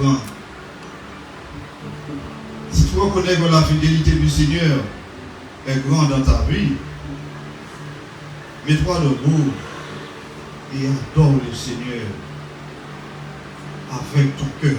grand. Si tu reconnais que la fidélité du Seigneur est grande dans ta vie, mets-toi debout et adore le Seigneur avec ton cœur.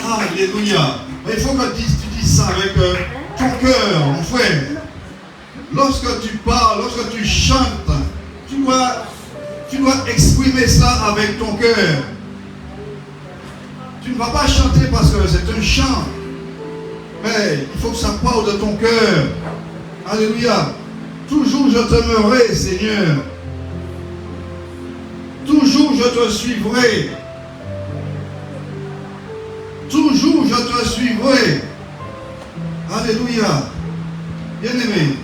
Alléluia. Mais il faut que tu dises ça avec ton cœur, mon frère. Lorsque tu parles, lorsque tu chantes, tu dois exprimer ça avec ton cœur. Tu ne vas pas chanter parce que c'est un chant. Mais il faut que ça parle de ton cœur. Alléluia. Toujours je t'aimerai, Seigneur. Toujours je te suivrai. Toujours je te suivrai. Alléluia. Bien-aimé,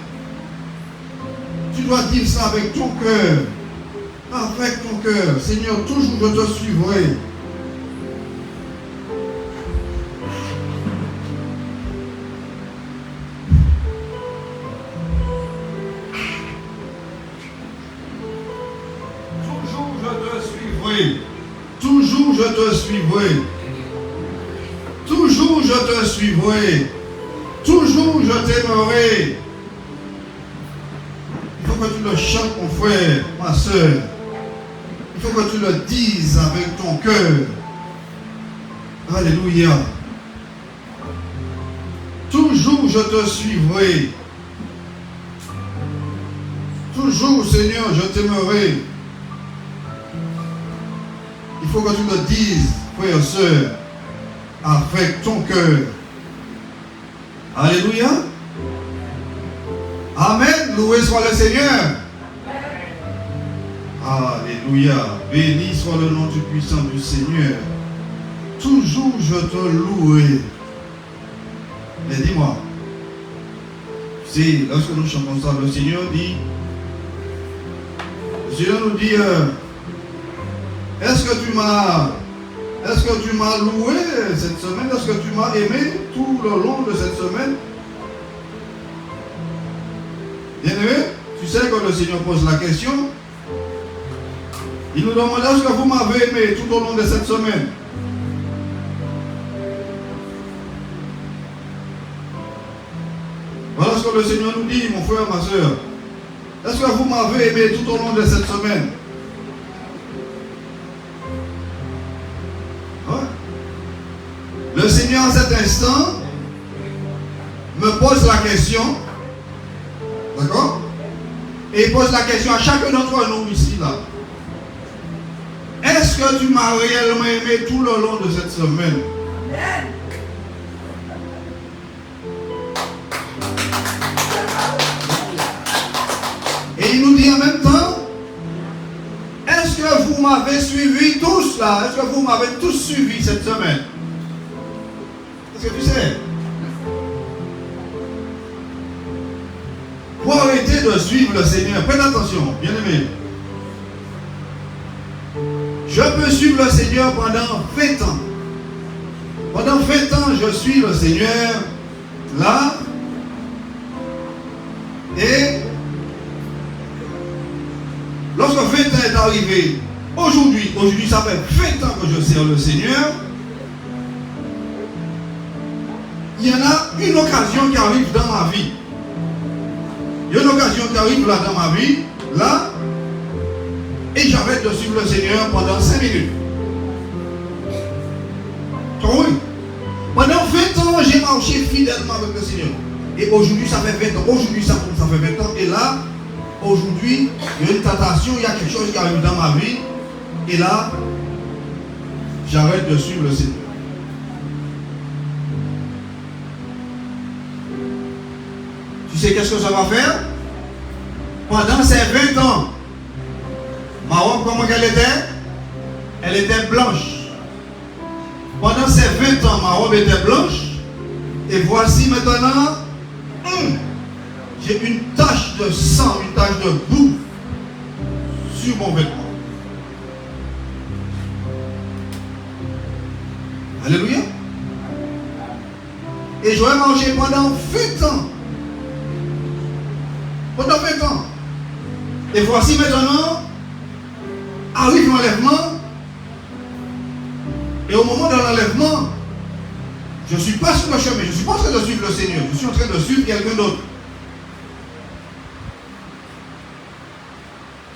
tu dois dire ça avec ton cœur. Avec ton cœur. Seigneur, toujours je te suivrai. Toujours je te suivrai. Toujours je te suivrai. Toujours je t'aimerai. Il faut que tu le chantes, mon frère, ma soeur. Il faut que tu le dises avec ton cœur. Alléluia. Toujours je te suivrai. Toujours, Seigneur, je t'aimerai. Il faut que tu le dises, frère et soeur, avec ton cœur. Alléluia. Amen. Loué soit le Seigneur. Alléluia. Béni soit le nom du puissant du Seigneur. Toujours je te louerai. Mais dis-moi, tu sais, lorsque nous chantons ça, le Seigneur nous dit, est-ce que tu m'as loué cette semaine? Est-ce que tu m'as aimé tout le long de cette semaine? Bien-aimé, tu sais que le Seigneur pose la question. Il nous demande, est-ce que vous m'avez aimé tout au long de cette semaine? Voilà ce que le Seigneur nous dit, mon frère, ma soeur. Est-ce que vous m'avez aimé tout au long de cette semaine? Ouais. Le Seigneur, à cet instant, me pose la question. D'accord? Et il pose la question à chacun d'entre nous ici, là. Est-ce que tu m'as réellement aimé tout le long de cette semaine? Et il nous dit en même temps, est-ce que vous m'avez suivi tous là? Est-ce que vous m'avez tous suivi cette semaine? Est-ce que tu sais? Pour arrêter de suivre le Seigneur, prête attention, bien aimé. Je peux suivre le Seigneur pendant 20 ans. Pendant 20 ans, je suis le Seigneur là. Et lorsque 20 ans est arrivé, aujourd'hui ça fait 20 ans que je sers le Seigneur. Il y en a une occasion qui arrive dans ma vie. Il y a une occasion qui arrive là dans ma vie, là, et j'arrête de suivre le Seigneur pendant 5 minutes. Oui. Pendant 20 ans, j'ai marché fidèlement avec le Seigneur. Et aujourd'hui, ça fait 20 ans. Aujourd'hui, ça fait 20 ans. Et là, aujourd'hui, il y a une tentation, il y a quelque chose qui arrive dans ma vie. Et là, j'arrête de suivre le Seigneur. Tu sais qu'est-ce que ça va faire? Pendant ces 20 ans, ma robe, comment elle était? Elle était blanche. Pendant ces 20 ans, ma robe était blanche. Et voici maintenant, j'ai une tache de sang, une tache de boue sur mon vêtement. Alléluia. Et j'aurais marché pendant 20 ans. Pendant 20 ans. Et voici maintenant, arrive l'enlèvement. Et au moment de l'enlèvement, je ne suis pas sur le chemin, je ne suis pas en train de suivre le Seigneur, je suis en train de suivre quelqu'un d'autre.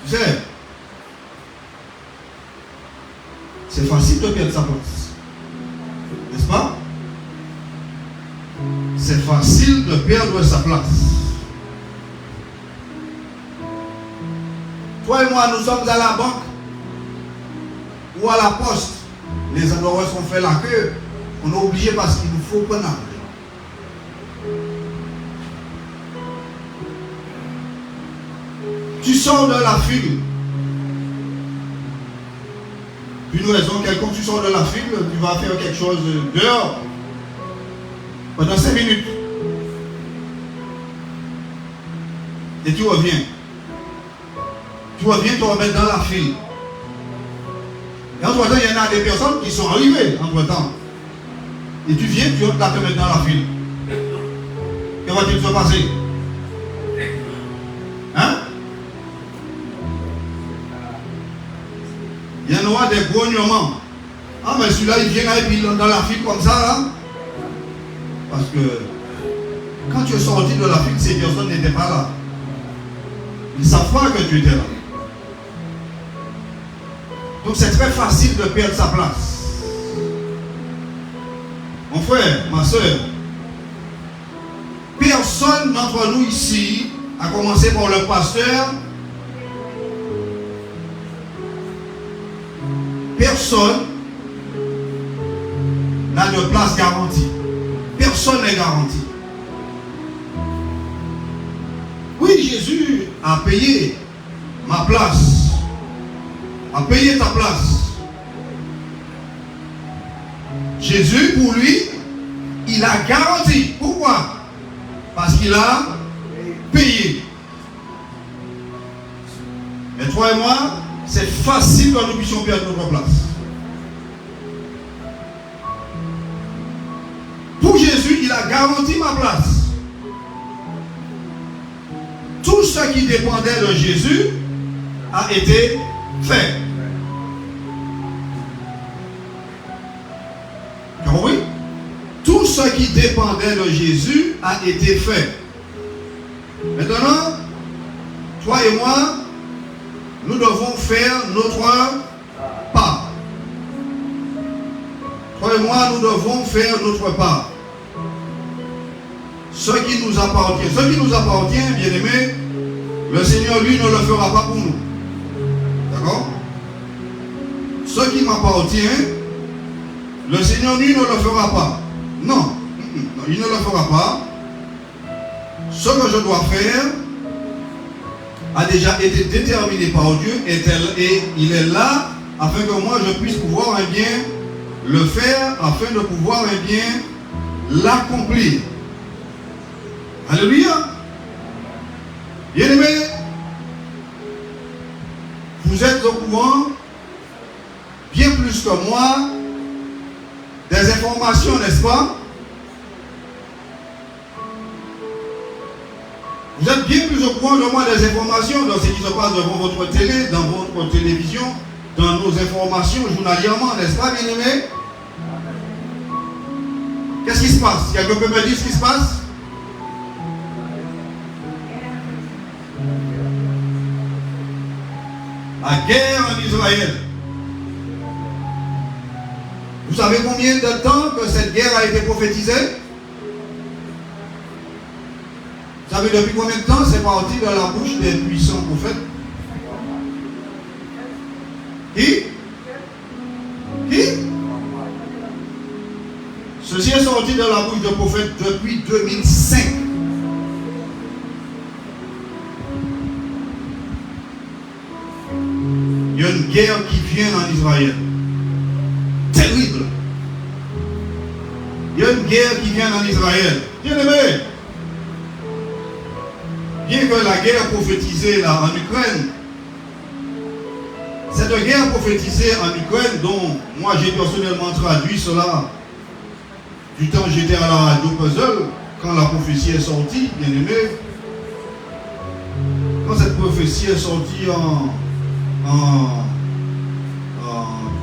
Tu sais, c'est facile de perdre sa place. N'est-ce pas? C'est facile de perdre sa place. Toi et moi, nous sommes à la banque ou à la poste. Les endroits sont fait la queue. On est obligé parce qu'il nous faut prendre l'argent. Tu sors de la file. Une raison quelconque, tu sors de la file, tu vas faire quelque chose dehors. Pendant 5 minutes. Et tu reviens. Tu reviens te remettre dans la file. Et entre-temps, il y en a des personnes qui sont arrivées entre-temps. Et tu viens, tu vas te mettre dans la file. Que va-t-il se passer? Hein? Il y en aura des grognements. Ah, mais celui-là, il vient là et puis dans la file comme ça, là. Parce que quand tu es sorti de la file, ces personnes n'étaient pas là. Ils ne savent pas que tu étais là. Donc c'est très facile de perdre sa place. Mon frère, ma soeur, personne d'entre nous ici, à commencer par le pasteur, personne n'a de place garantie. Personne n'est garanti. Oui, Jésus a payé ma place, a payé ta place. Jésus, pour lui, il a garanti. Pourquoi? Parce qu'il a payé. Mais toi et moi, c'est facile que nous puissions perdre notre place. Pour Jésus, il a garanti ma place. Tout ce qui dépendait de Jésus a été fait. Tu as compris? Tout ce qui dépendait de Jésus a été fait. Maintenant, toi et moi, nous devons faire notre part. Toi et moi, nous devons faire notre part. Ce qui nous appartient, bien aimé, le Seigneur, lui, ne le fera pas pour nous. D'accord? Ce qui m'appartient, le Seigneur, lui, ne le fera pas. Non, il ne le fera pas. Ce que je dois faire a déjà été déterminé par Dieu et il est là afin que moi je puisse pouvoir bien le faire, afin de pouvoir bien l'accomplir. Alléluia. Bien aimé, vous êtes au courant bien plus que moi des informations, n'est-ce pas? Vous êtes bien plus au courant de moi des informations dans ce qui se passe devant votre télé, dans votre télévision, dans nos informations journalièrement, n'est-ce pas, bien aimé? Qu'est-ce qui se passe? Quelqu'un peut me dire ce qui se passe? La guerre en Israël. Vous savez combien de temps que cette guerre a été prophétisée? Vous savez depuis combien de temps c'est parti de la bouche des puissants prophètes? Qui? Ceci est sorti de la bouche des prophètes depuis 2005. Il y a une guerre qui vient en Israël. Terrible. Il y a une guerre qui vient en Israël. Bien aimé. Bien que la guerre prophétisée là en Ukraine, cette guerre prophétisée en Ukraine dont moi j'ai personnellement traduit cela du temps j'étais à la radio Puzzle, quand la prophétie est sortie, bien aimé, quand cette prophétie est sortie en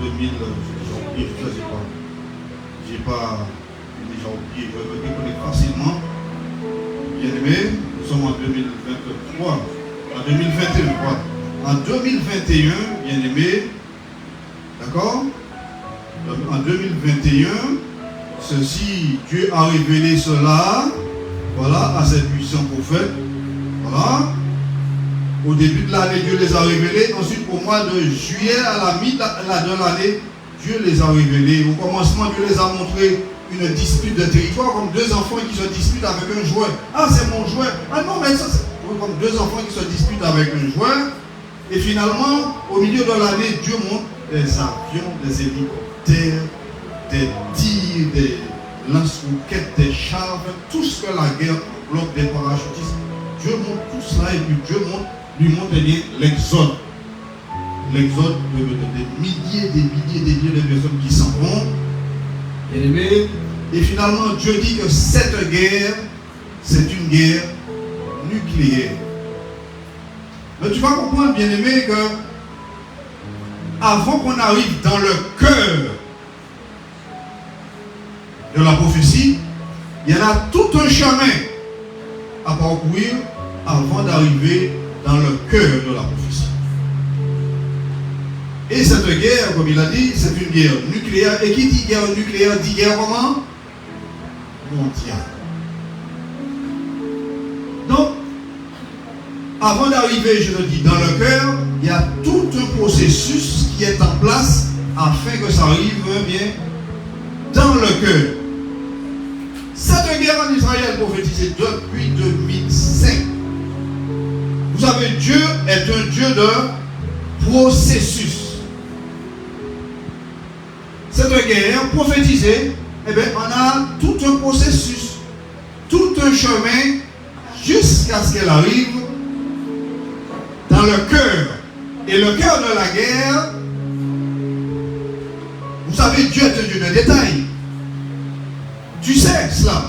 2000, j'ai pas déjà oublié, je me déconnecte facilement, bien aimé. Nous sommes en 2023, en 2021, en 2021, bien aimé, d'accord? En 2021, ceci, Dieu a révélé cela, voilà, à ses puissants prophètes, voilà. Au début de l'année, Dieu les a révélés. Ensuite, au mois de juillet, à la mi de l'année, Dieu les a révélés. Au commencement, Dieu les a montré une dispute de territoire, comme deux enfants qui se disputent avec un jouet. Ah, c'est mon jouet. Ah non, mais ça, c'est comme deux enfants qui se disputent avec un jouet. Et finalement, au milieu de l'année, Dieu montre des avions, des hélicoptères, des tirs, des lance-roquettes, des chars, tout ce que la guerre englobe, des parachutistes. Dieu montre tout cela et puis Dieu lui montre bien l'exode. L'exode des milliers de personnes qui s'en vont. Et finalement, Dieu dit que cette guerre, c'est une guerre nucléaire. Mais tu vas comprendre, bien aimé, que avant qu'on arrive dans le cœur de la prophétie, il y en a tout un chemin à parcourir avant d'arriver dans le cœur de la prophétie. Et cette guerre, comme il a dit, c'est une guerre nucléaire. Et qui dit guerre nucléaire dit guerre comment? Mondiale. Donc, avant d'arriver, je le dis, dans le cœur, il y a tout un processus qui est en place afin que ça arrive bien dans le cœur. Cette guerre en Israël prophétisée depuis 2005. Vous savez, Dieu est un Dieu de processus. Cette guerre prophétisée, eh bien, on a tout un processus, tout un chemin jusqu'à ce qu'elle arrive dans le cœur. Et le cœur de la guerre, vous savez, Dieu est un Dieu de détails. Tu sais cela.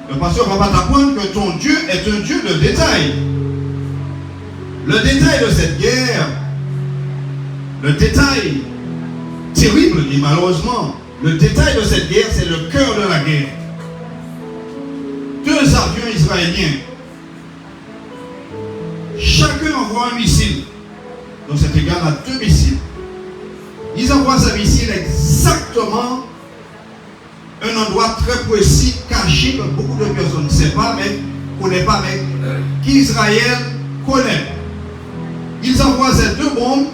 Le pasteur va pas t'apprendre que ton Dieu est un Dieu de détails. Le détail de cette guerre, le détail terrible et malheureusement, le détail de cette guerre, c'est le cœur de la guerre. 2 avions israéliens, chacun envoie un missile. Donc c'est égal à 2 missiles. Ils envoient ce missile exactement un endroit très précis, caché, que beaucoup de personnes ne savent pas, mais ne connaissent pas, mais qu'Israël connaît. Ils envoient ces 2 bombes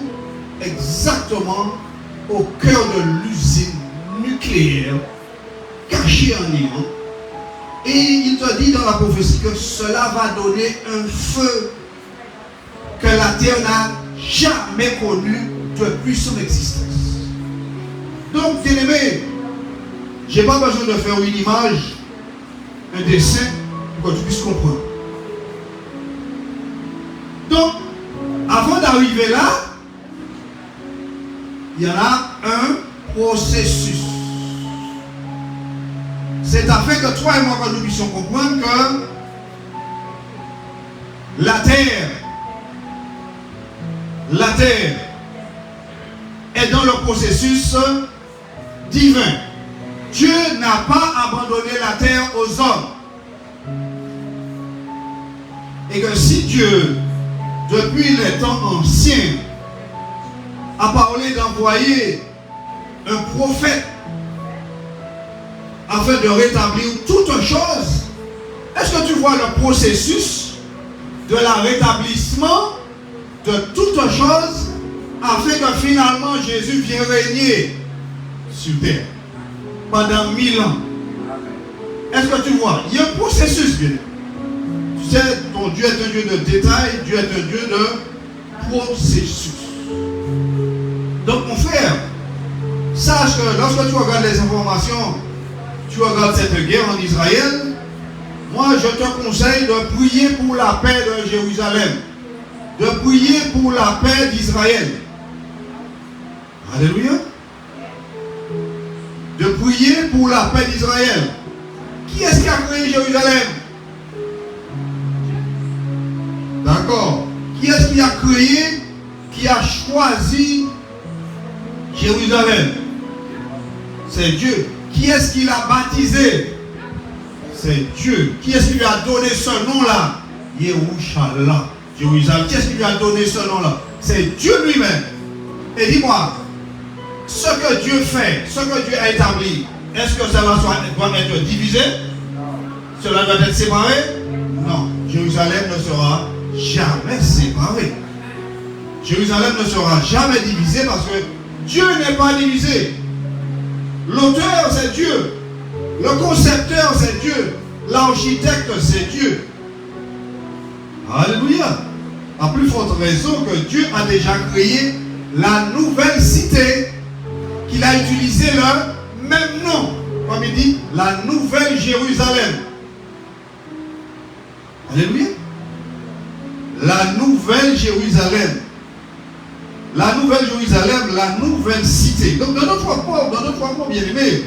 exactement au cœur de l'usine nucléaire, cachée en Iran. Et il te dit dans la prophétie que cela va donner un feu que la terre n'a jamais connu depuis son existence. Donc, bien aimé, je n'ai pas besoin de faire une image, un dessin, pour que tu puisses comprendre. Donc, avant d'arriver là, il y en a un processus. C'est afin que toi et moi, que nous puissions comprendre que la terre est dans le processus divin. Dieu n'a pas abandonné la terre aux hommes. Et que si Dieu, depuis les temps anciens, a parlé d'envoyer un prophète afin de rétablir toute chose, est-ce que tu vois le processus de la rétablissement de toute chose afin que finalement Jésus vienne régner sur terre pendant 1000 ans? Est-ce que tu vois? Il y a un processus, bien. Tu sais, ton Dieu est un Dieu de détails, Dieu est un Dieu de processus. Donc mon frère, sache que lorsque tu regardes les informations, tu regardes cette guerre en Israël, moi je te conseille de prier pour la paix de Jérusalem, de prier pour la paix d'Israël. Alléluia. De prier pour la paix d'Israël. Qui est-ce qui a créé Jérusalem? D'accord. Qui est-ce qui a créé, qui a choisi Jérusalem? C'est Dieu. Qui est-ce qui l'a baptisé? C'est Dieu. Qui est-ce qui lui a donné ce nom-là? Yerushalayim. Jérusalem. Qui est-ce qui lui a donné ce nom-là? C'est Dieu lui-même. Et dis-moi, ce que Dieu fait, ce que Dieu a établi, est-ce que cela doit être divisé? Cela doit être séparé? Non. Jérusalem ne sera jamais séparé. Jérusalem ne sera jamais divisé parce que Dieu n'est pas divisé. L'auteur, c'est Dieu. Le concepteur, c'est Dieu. L'architecte, c'est Dieu. Alléluia. À plus forte raison que Dieu a déjà créé la nouvelle cité, qu'il a utilisé le même nom. Comme il dit, la nouvelle Jérusalem. Alléluia. La nouvelle Jérusalem. La nouvelle Jérusalem, la nouvelle cité. Donc dans notre rapport, bien aimé,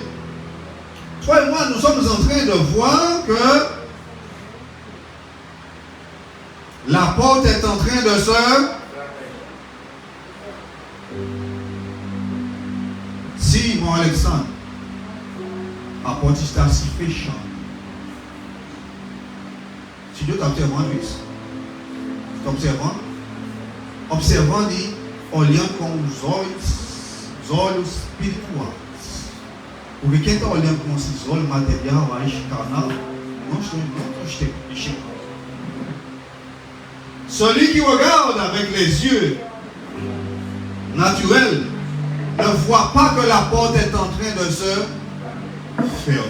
toi et moi, nous sommes en train de voir que la porte est en train de se... Si, mon Alexandre, la porte est si féchante. Si Dieu t'observe en lui, observant dit, olhando com os olhos espirituais. Porque quem está olhando com esses olhos materiais, carnal, não estou. Celui qui regarde avec les yeux naturels, ne voient pas que la porte est en train de se fermer.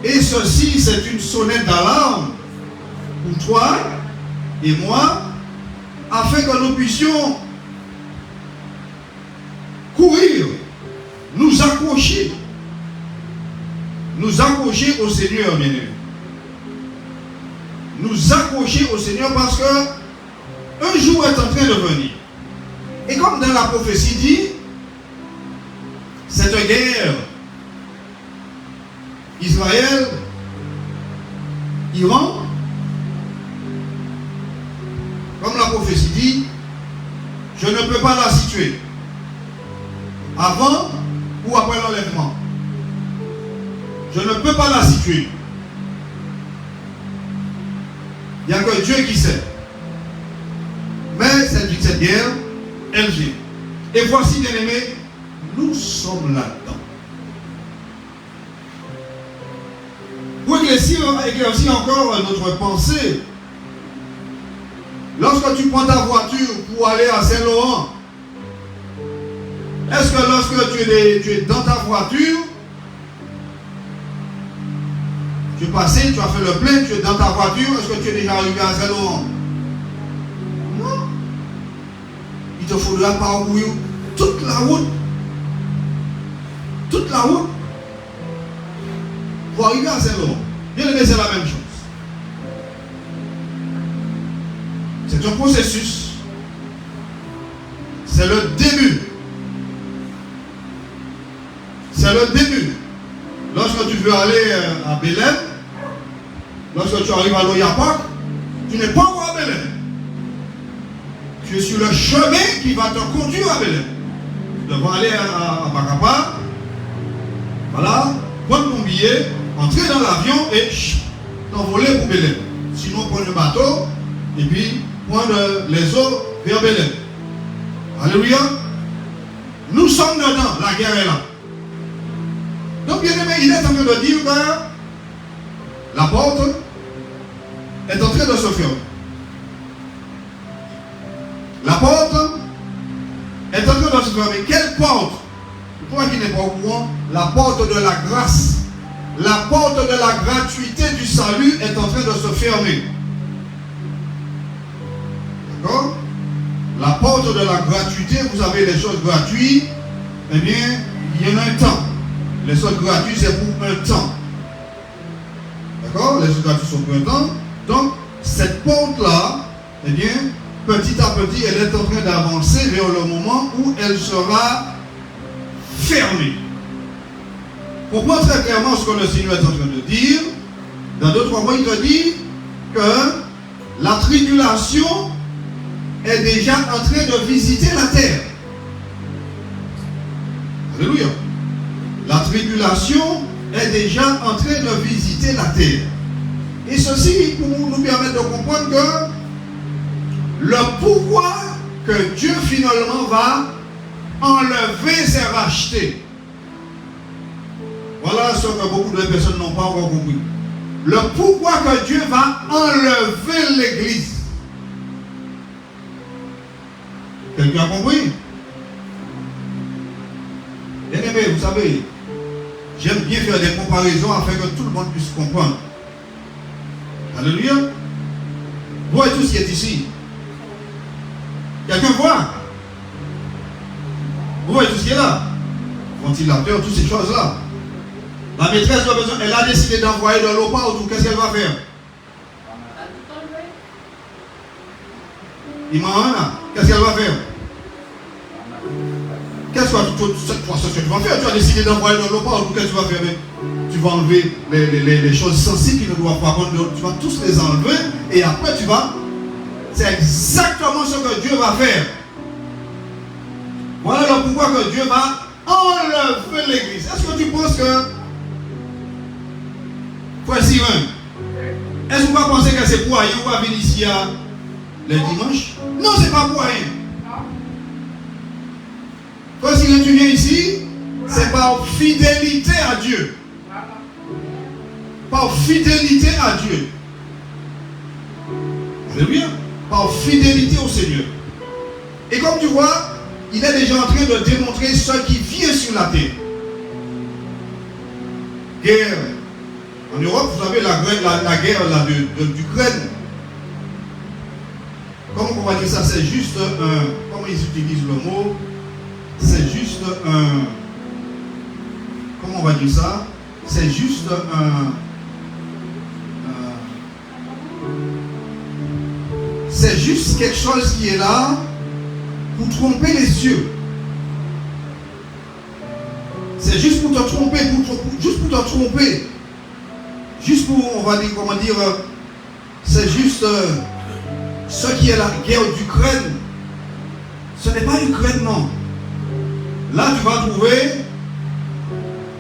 Et ceci, c'est une sonnette d'alarme pour toi et moi, afin que nous puissions courir, nous accrocher au Seigneur, bien-aimés. Nous accrocher au Seigneur parce que un jour est en train de venir. Et comme dans la prophétie dit, cette guerre, Israël, Iran, comme la prophétie dit, je ne peux pas la situer avant ou après l'enlèvement. Je ne peux pas la situer. Il n'y a que Dieu qui sait. Mais cette guerre, elle vient. Et voici, bien aimés, nous sommes là-dedans. Pour éclaircir encore notre pensée, lorsque tu prends ta voiture pour aller à Saint-Laurent, est-ce que lorsque tu es dans ta voiture, tu es passé, tu as fait le plein, tu es dans ta voiture, est-ce que tu es déjà arrivé à Saint-Laurent? Non. Il te faudra parcourir toute la route. Toute la route. Pour arriver à Saint-Laurent. Bien aimé, c'est la même chose. C'est un processus. C'est le début. C'est le début. Lorsque tu veux aller à Belém, lorsque tu arrives à Loya Park, tu n'es pas encore à Belém. Tu es sur le chemin qui va te conduire à Belém. Tu devras aller à Macapa, voilà, prendre ton billet, entrer dans l'avion et t'envoler pour Belém. Sinon, prendre le bateau et puis prendre les eaux vers Belém. Alléluia. Nous sommes dedans, la guerre est là. Donc, bien aimé, il est en train de dire que la porte est en train de se fermer. La porte est en train de se fermer. Quelle porte? Toi qui n'es pas au courant, la porte de la grâce, la porte de la gratuité du salut est en train de se fermer. D'accord? La porte de la gratuité, vous avez les choses gratuites, eh bien, il y en a un temps. Les choses gratuites, c'est pour un temps. D'accord? Les choses gratuites sont pour un temps. Donc, cette porte-là, eh bien, petit à petit, elle est en train d'avancer vers le moment où elle sera fermée. Pour voir très clairement ce que le Seigneur est en train de dire, dans d'autres mots, il te dit que la tribulation est déjà en train de visiter la terre. Alléluia. La tribulation est déjà en train de visiter la terre. Et ceci pour nous permettre de comprendre que le pouvoir que Dieu finalement va enlever ses rachetés. Voilà ce que beaucoup de personnes n'ont pas encore compris. Le pouvoir que Dieu va enlever l'Église. Quelqu'un a compris? Bien aimé, vous savez, j'aime bien faire des comparaisons afin que tout le monde puisse comprendre. Alléluia. Vous voyez tout ce qui est ici. Quelqu'un voit? Vous voyez tout ce qui est là? Ventilateur, toutes ces choses-là. La maîtresse de maison, elle a décidé d'envoyer de l'eau partout. Qu'est-ce qu'elle va faire? Qu'est-ce qu'elle va faire? Qu'est-ce que tu vas faire? Tu as décidé d'envoyer de l'eau partout. Qu'est-ce que tu vas faire? Tu vas enlever les choses sensibles qui ne doivent pas prendre. Tu vas tous les enlever et après tu vas. C'est exactement ce que Dieu va faire. Voilà le pouvoir que Dieu va enlever l'Église. Est-ce que tu penses que Frère Sylvain, est-ce que vous pensez que c'est pour rien ou pas venir ici le dimanche? Non, c'est pas pour rien. Frère Sylvain, tu viens ici, c'est par fidélité à Dieu. Par fidélité à Dieu. Alléluia. Par fidélité au Seigneur. Et comme tu vois, il est déjà en train de démontrer ce qui vient sur la terre. Guerre. En Europe, vous savez la guerre d'Ukraine. Comment on va dire ça? C'est juste un... Comment ils utilisent le mot? C'est juste un... Comment on va dire ça? C'est juste un... C'est juste quelque chose qui est là pour tromper les yeux. C'est juste pour te tromper, juste pour te tromper. Juste pour, on va dire, comment dire, c'est juste ce qui est la guerre d'Ukraine. Ce n'est pas l'Ukraine, non. Là, tu vas trouver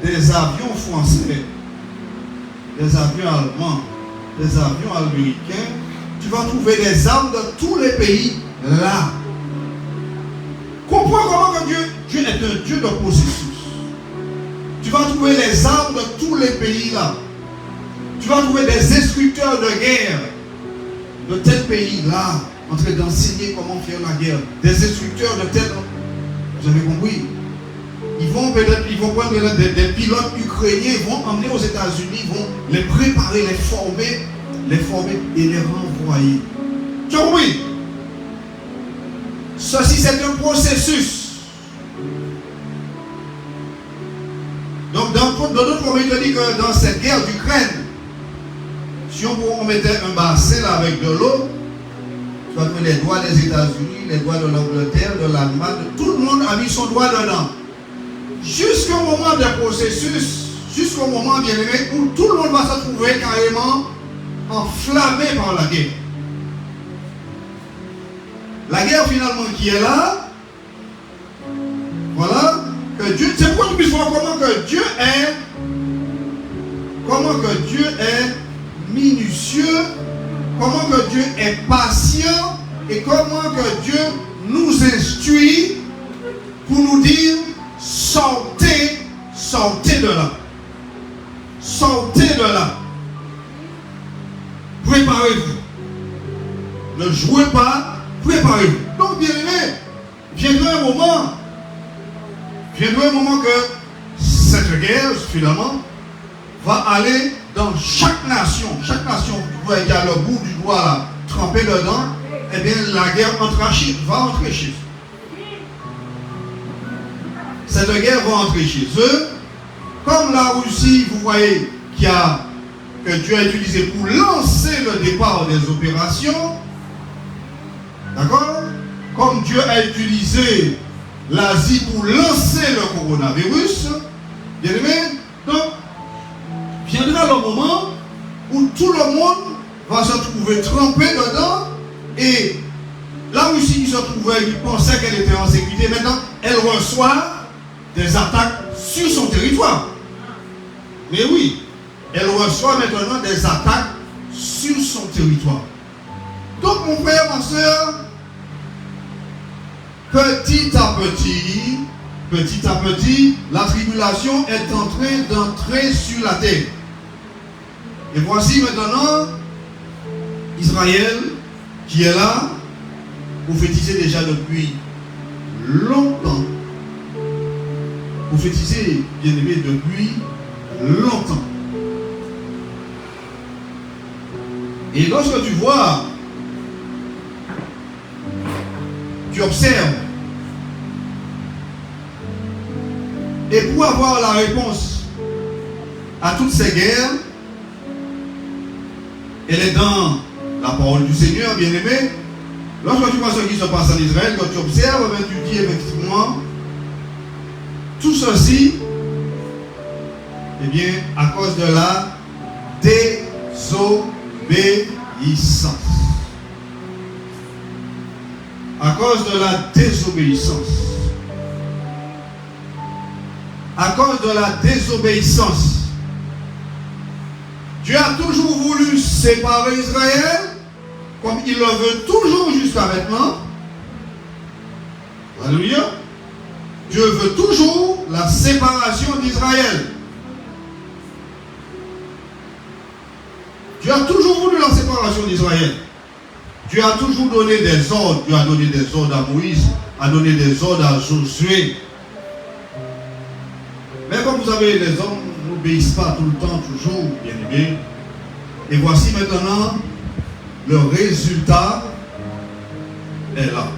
des avions français, des avions allemands, des avions américains. Tu vas trouver des armes de tous les pays là. Comprends comment que Dieu est un Dieu de processus. Tu vas trouver les armes de tous les pays là. Tu vas trouver des instructeurs de guerre de tel pays là, en train d'enseigner comment faire la guerre. Des instructeurs de tel... Vous avez compris? Ils vont prendre des pilotes ukrainiens, ils vont emmener aux États-Unis, ils vont les préparer, les former et les renvoyer. Tu as compris? Ceci, c'est un processus. Donc, dans notre moment, il te dit que dans cette guerre d'Ukraine, si on mettait un bassin là avec de l'eau, tu vas trouver les doigts des États-Unis, les doigts de l'Angleterre, de l'Allemagne, tout le monde a mis son doigt dedans. Jusqu'au moment du processus, jusqu'au moment, bien aimé, où tout le monde va se trouver carrément enflammé par la guerre. La guerre finalement qui est là, voilà, que Dieu, c'est pour que tu puisses voir comment que Dieu est minutieux, comment que Dieu est patient et comment que Dieu nous instruit pour nous dire sortez de là. Sortez de là. Préparez-vous. Ne jouez pas, préparez-vous. Donc, bien aimé, viendra un moment que cette guerre, finalement, va aller dans chaque nation. Chaque nation, vous voyez, il y a le bout du doigt là, trempé dedans, eh bien, la guerre va entrer chez eux. Cette guerre va entrer chez eux. Comme la Russie, vous voyez, que Dieu a utilisé pour lancer le départ des opérations. D'accord? Comme Dieu a utilisé l'Asie pour lancer le coronavirus. Bien aimé? Donc, viendra le moment où tout le monde va se trouver trempé dedans et la Russie qui se trouvait, qui pensait qu'elle était en sécurité, maintenant, elle reçoit des attaques sur son territoire. Mais oui, elle reçoit maintenant des attaques sur son territoire. Donc mon frère, ma soeur, petit à petit, la tribulation est en train d'entrer sur la terre. Et voici maintenant Israël qui est là, prophétisé déjà depuis longtemps. Prophétisé, bien aimé, depuis longtemps. Et lorsque tu vois, tu observes, et pour avoir la réponse à toutes ces guerres, elle est dans la parole du Seigneur, bien aimé. Lorsque tu vois ce qui se passe en Israël, quand tu observes, tu dis effectivement, tout ceci, eh bien, à cause de la désobéissance. À cause de la désobéissance. À cause de la désobéissance. Dieu a toujours voulu séparer Israël, comme il le veut toujours jusqu'à maintenant. Alléluia. Dieu veut toujours la séparation d'Israël. Dieu a toujours voulu la séparation d'Israël. Dieu a toujours donné des ordres. Dieu a donné des ordres à Moïse, a donné des ordres à Josué. Mais comme vous savez, les hommes n'obéissent pas tout le temps, toujours, bien aimé. Et voici maintenant le résultat est là.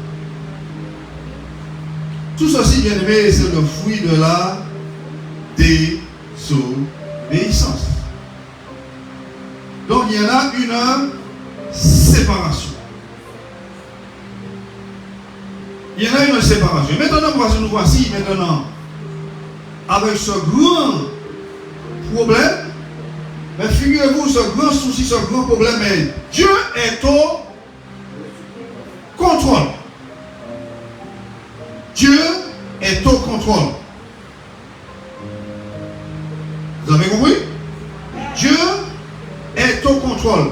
Tout ceci, bien aimé, c'est le fruit de la désobéissance. Donc il y en a une séparation. Il y en a une séparation. Maintenant, nous voici maintenant avec ce grand problème. Mais figurez-vous, ce grand souci, ce grand problème est Dieu est au contrôle. Dieu est au contrôle. Vous avez compris? Dieu est au contrôle.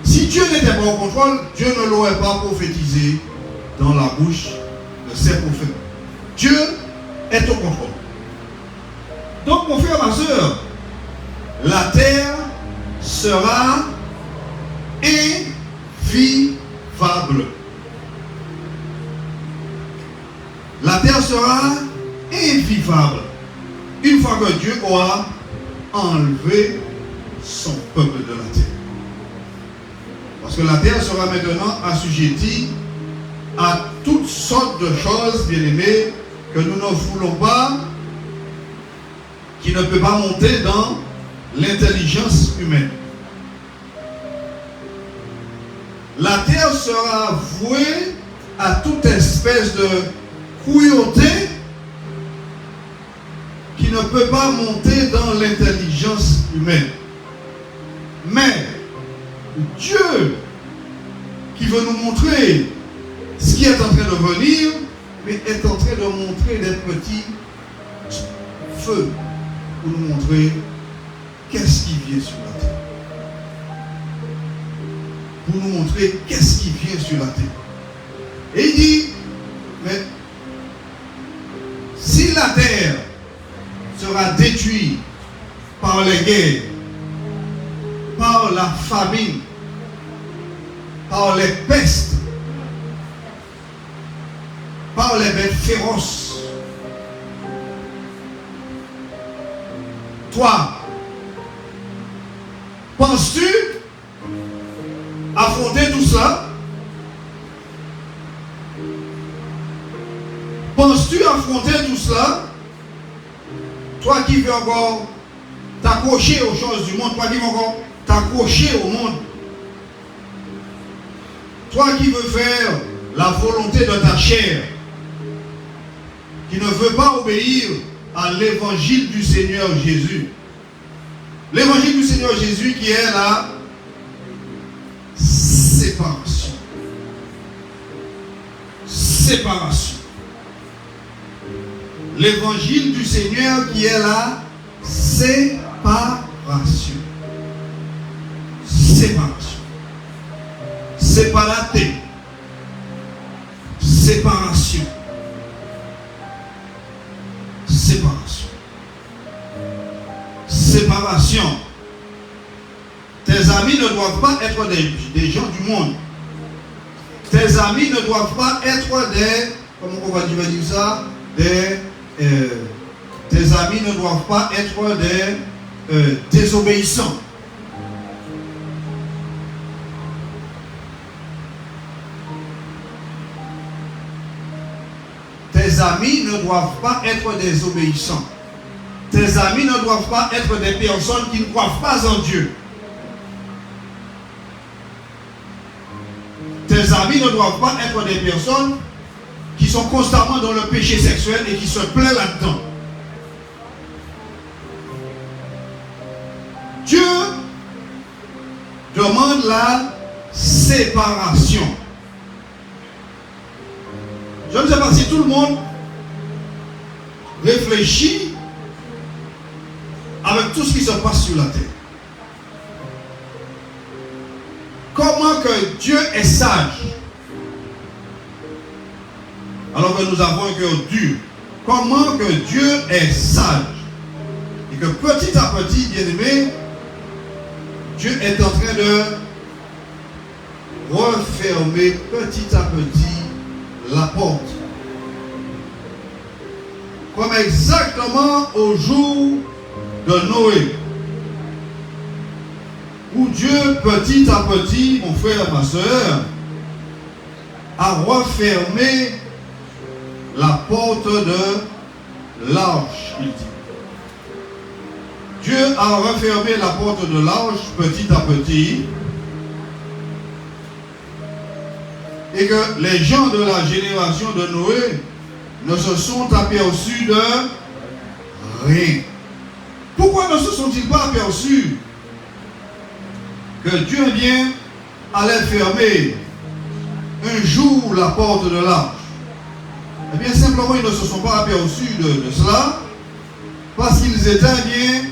Si Dieu n'était pas au contrôle, Dieu ne l'aurait pas prophétisé dans la bouche de ses prophètes. Dieu est au contrôle. Donc, mon frère, ma soeur, la terre sera invivable. La terre sera invivable une fois que Dieu aura enlevé son peuple de la terre. Parce que la terre sera maintenant assujettie à toutes sortes de choses, bien aimées, que nous ne voulons pas, qui ne peut pas monter dans l'intelligence humaine. La terre sera vouée à toute espèce de cruauté qui ne peut pas monter dans l'intelligence humaine. Mais Dieu, qui veut nous montrer ce qui est en train de venir, mais est en train de montrer des petits feux pour nous montrer qu'est-ce qui vient sur la terre. Pour nous montrer qu'est-ce qui vient sur la terre. Et il dit, mais si la terre sera détruite par les guerres, par la famine, par les pestes, par les bêtes féroces, toi, penses-tu affronter tout ça? Penses-tu affronter tout cela? Toi qui veux encore t'accrocher aux choses du monde, toi qui veux encore t'accrocher au monde, toi qui veux faire la volonté de ta chair, qui ne veut pas obéir à l'évangile du Seigneur Jésus. L'évangile du Seigneur Jésus qui est la séparation. Séparation. L'évangile du Seigneur qui est la séparation. Séparation. Séparate. Séparation. Séparation. Séparation. Tes amis ne doivent pas être des gens du monde. Tes amis ne doivent pas être des, comment on va dire ça, tes amis ne doivent pas être des désobéissants. Tes amis ne doivent pas être des obéissants. Tes amis ne doivent pas être des personnes qui ne croient pas en Dieu. Tes amis ne doivent pas être des personnes qui sont constamment dans le péché sexuel et qui se plaint là-dedans. Dieu demande la séparation. Je ne sais pas si tout le monde réfléchit avec tout ce qui se passe sur la terre. Comment que Dieu est sage alors que nous avons un cœur dur? Comment que Dieu est sage et que petit à petit, bien aimé, Dieu est en train de refermer petit à petit la porte. Comme exactement au jour de Noé, où Dieu, petit à petit, mon frère, ma soeur, a refermé la porte de l'arche, il dit. Dieu a refermé la porte de l'arche petit à petit, et que les gens de la génération de Noé ne se sont aperçus de rien. Pourquoi ne se sont-ils pas aperçus que Dieu bien allait fermer un jour la porte de l'arche? Eh bien, simplement, ils ne se sont pas aperçus de cela parce qu'ils étaient bien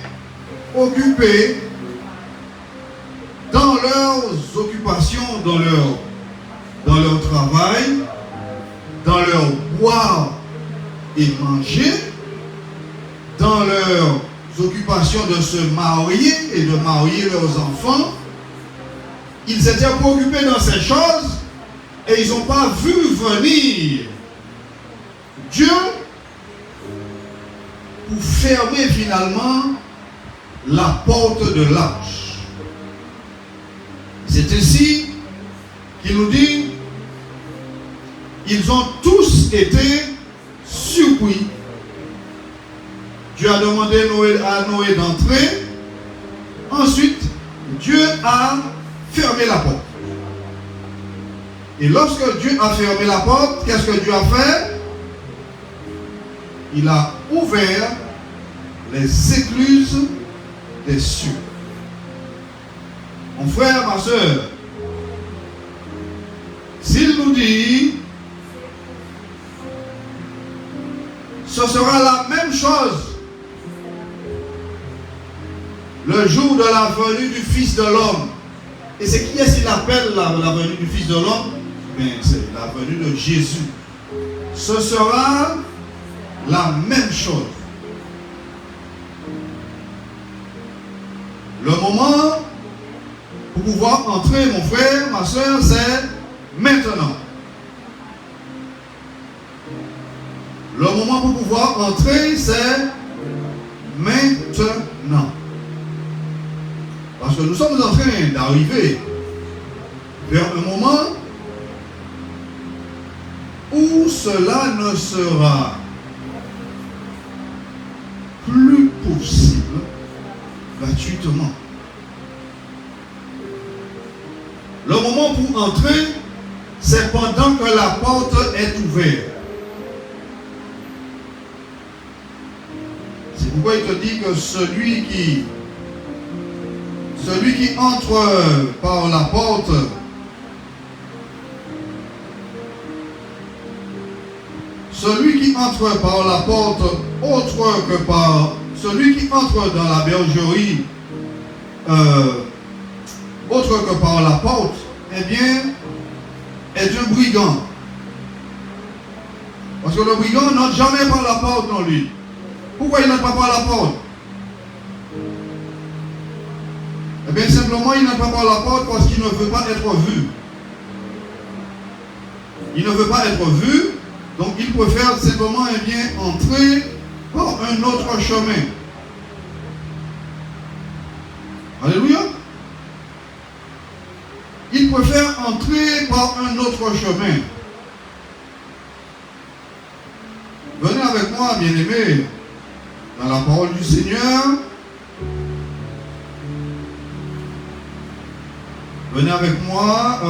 occupés dans leurs occupations, dans leur travail, dans leur boire et manger, dans leurs occupations de se marier et de marier leurs enfants. Ils étaient préoccupés dans ces choses et ils n'ont pas vu venir Dieu pour fermer finalement la porte de l'arche. C'est ainsi qu'il nous dit, ils ont tous été surpris. Dieu a demandé à Noé d'entrer. Ensuite, Dieu a fermé la porte. Et lorsque Dieu a fermé la porte, qu'est-ce que Dieu a fait? Il a ouvert les écluses des cieux. Mon frère, ma soeur, s'il nous dit, ce sera la même chose le jour de la venue du Fils de l'homme. Et c'est qui est-ce qu'il appelle la venue du Fils de l'homme? C'est la venue de Jésus. Ce sera la même chose. Le moment pour pouvoir entrer, mon frère, ma soeur, c'est maintenant. Le moment pour pouvoir entrer, c'est maintenant. Parce que nous sommes en train d'arriver vers un moment où cela ne sera plus possible gratuitement. Le moment pour entrer, c'est pendant que la porte est ouverte. C'est pourquoi il te dit que celui qui entre par la porte autre que par celui qui entre dans la bergerie autre que par la porte, eh bien, est un brigand. Parce que le brigand n'entre jamais par la porte dans lui. Pourquoi il n'entre pas par la porte? Eh bien, simplement, il n'entre pas par la porte parce qu'il ne veut pas être vu. Il ne veut pas être vu, donc il préfère simplement, eh bien, entrer par un autre chemin. Alléluia. Il préfère entrer par un autre chemin. Venez avec moi, bien-aimés, dans la parole du Seigneur. Venez avec moi,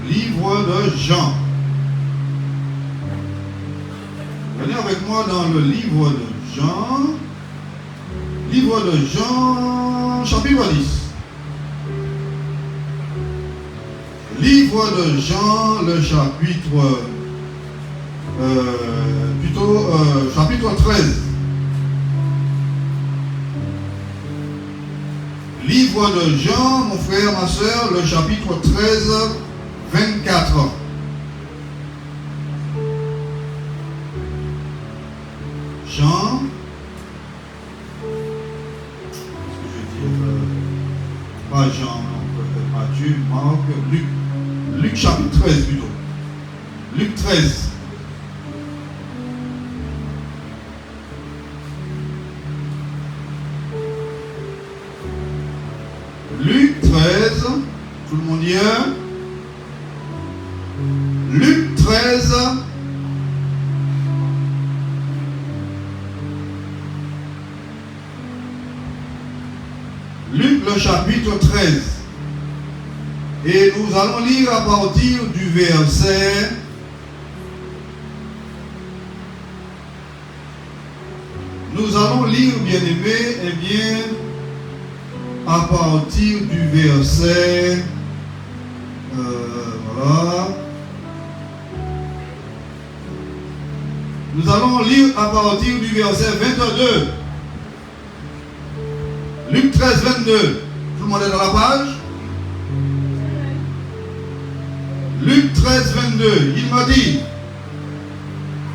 livre de Jean. Venez avec moi dans le livre de Jean. Livre de Jean, chapitre 10. Livre de Jean, le chapitre, chapitre 13. Livre de Jean, mon frère, ma soeur, le chapitre 13, 24. Jean, pas Jean, non, pas 13 plutôt. Luc 13. Luc 13. Tout le monde y est? Luc 13. Luc le chapitre 13. Et nous allons lire à partir du verset nous allons lire, bien-aimés, eh bien, à partir du verset voilà. Nous allons lire à partir du verset 22. Luc 13, 22. Tout le monde est dans la page? Luc 13, 22. Il m'a dit,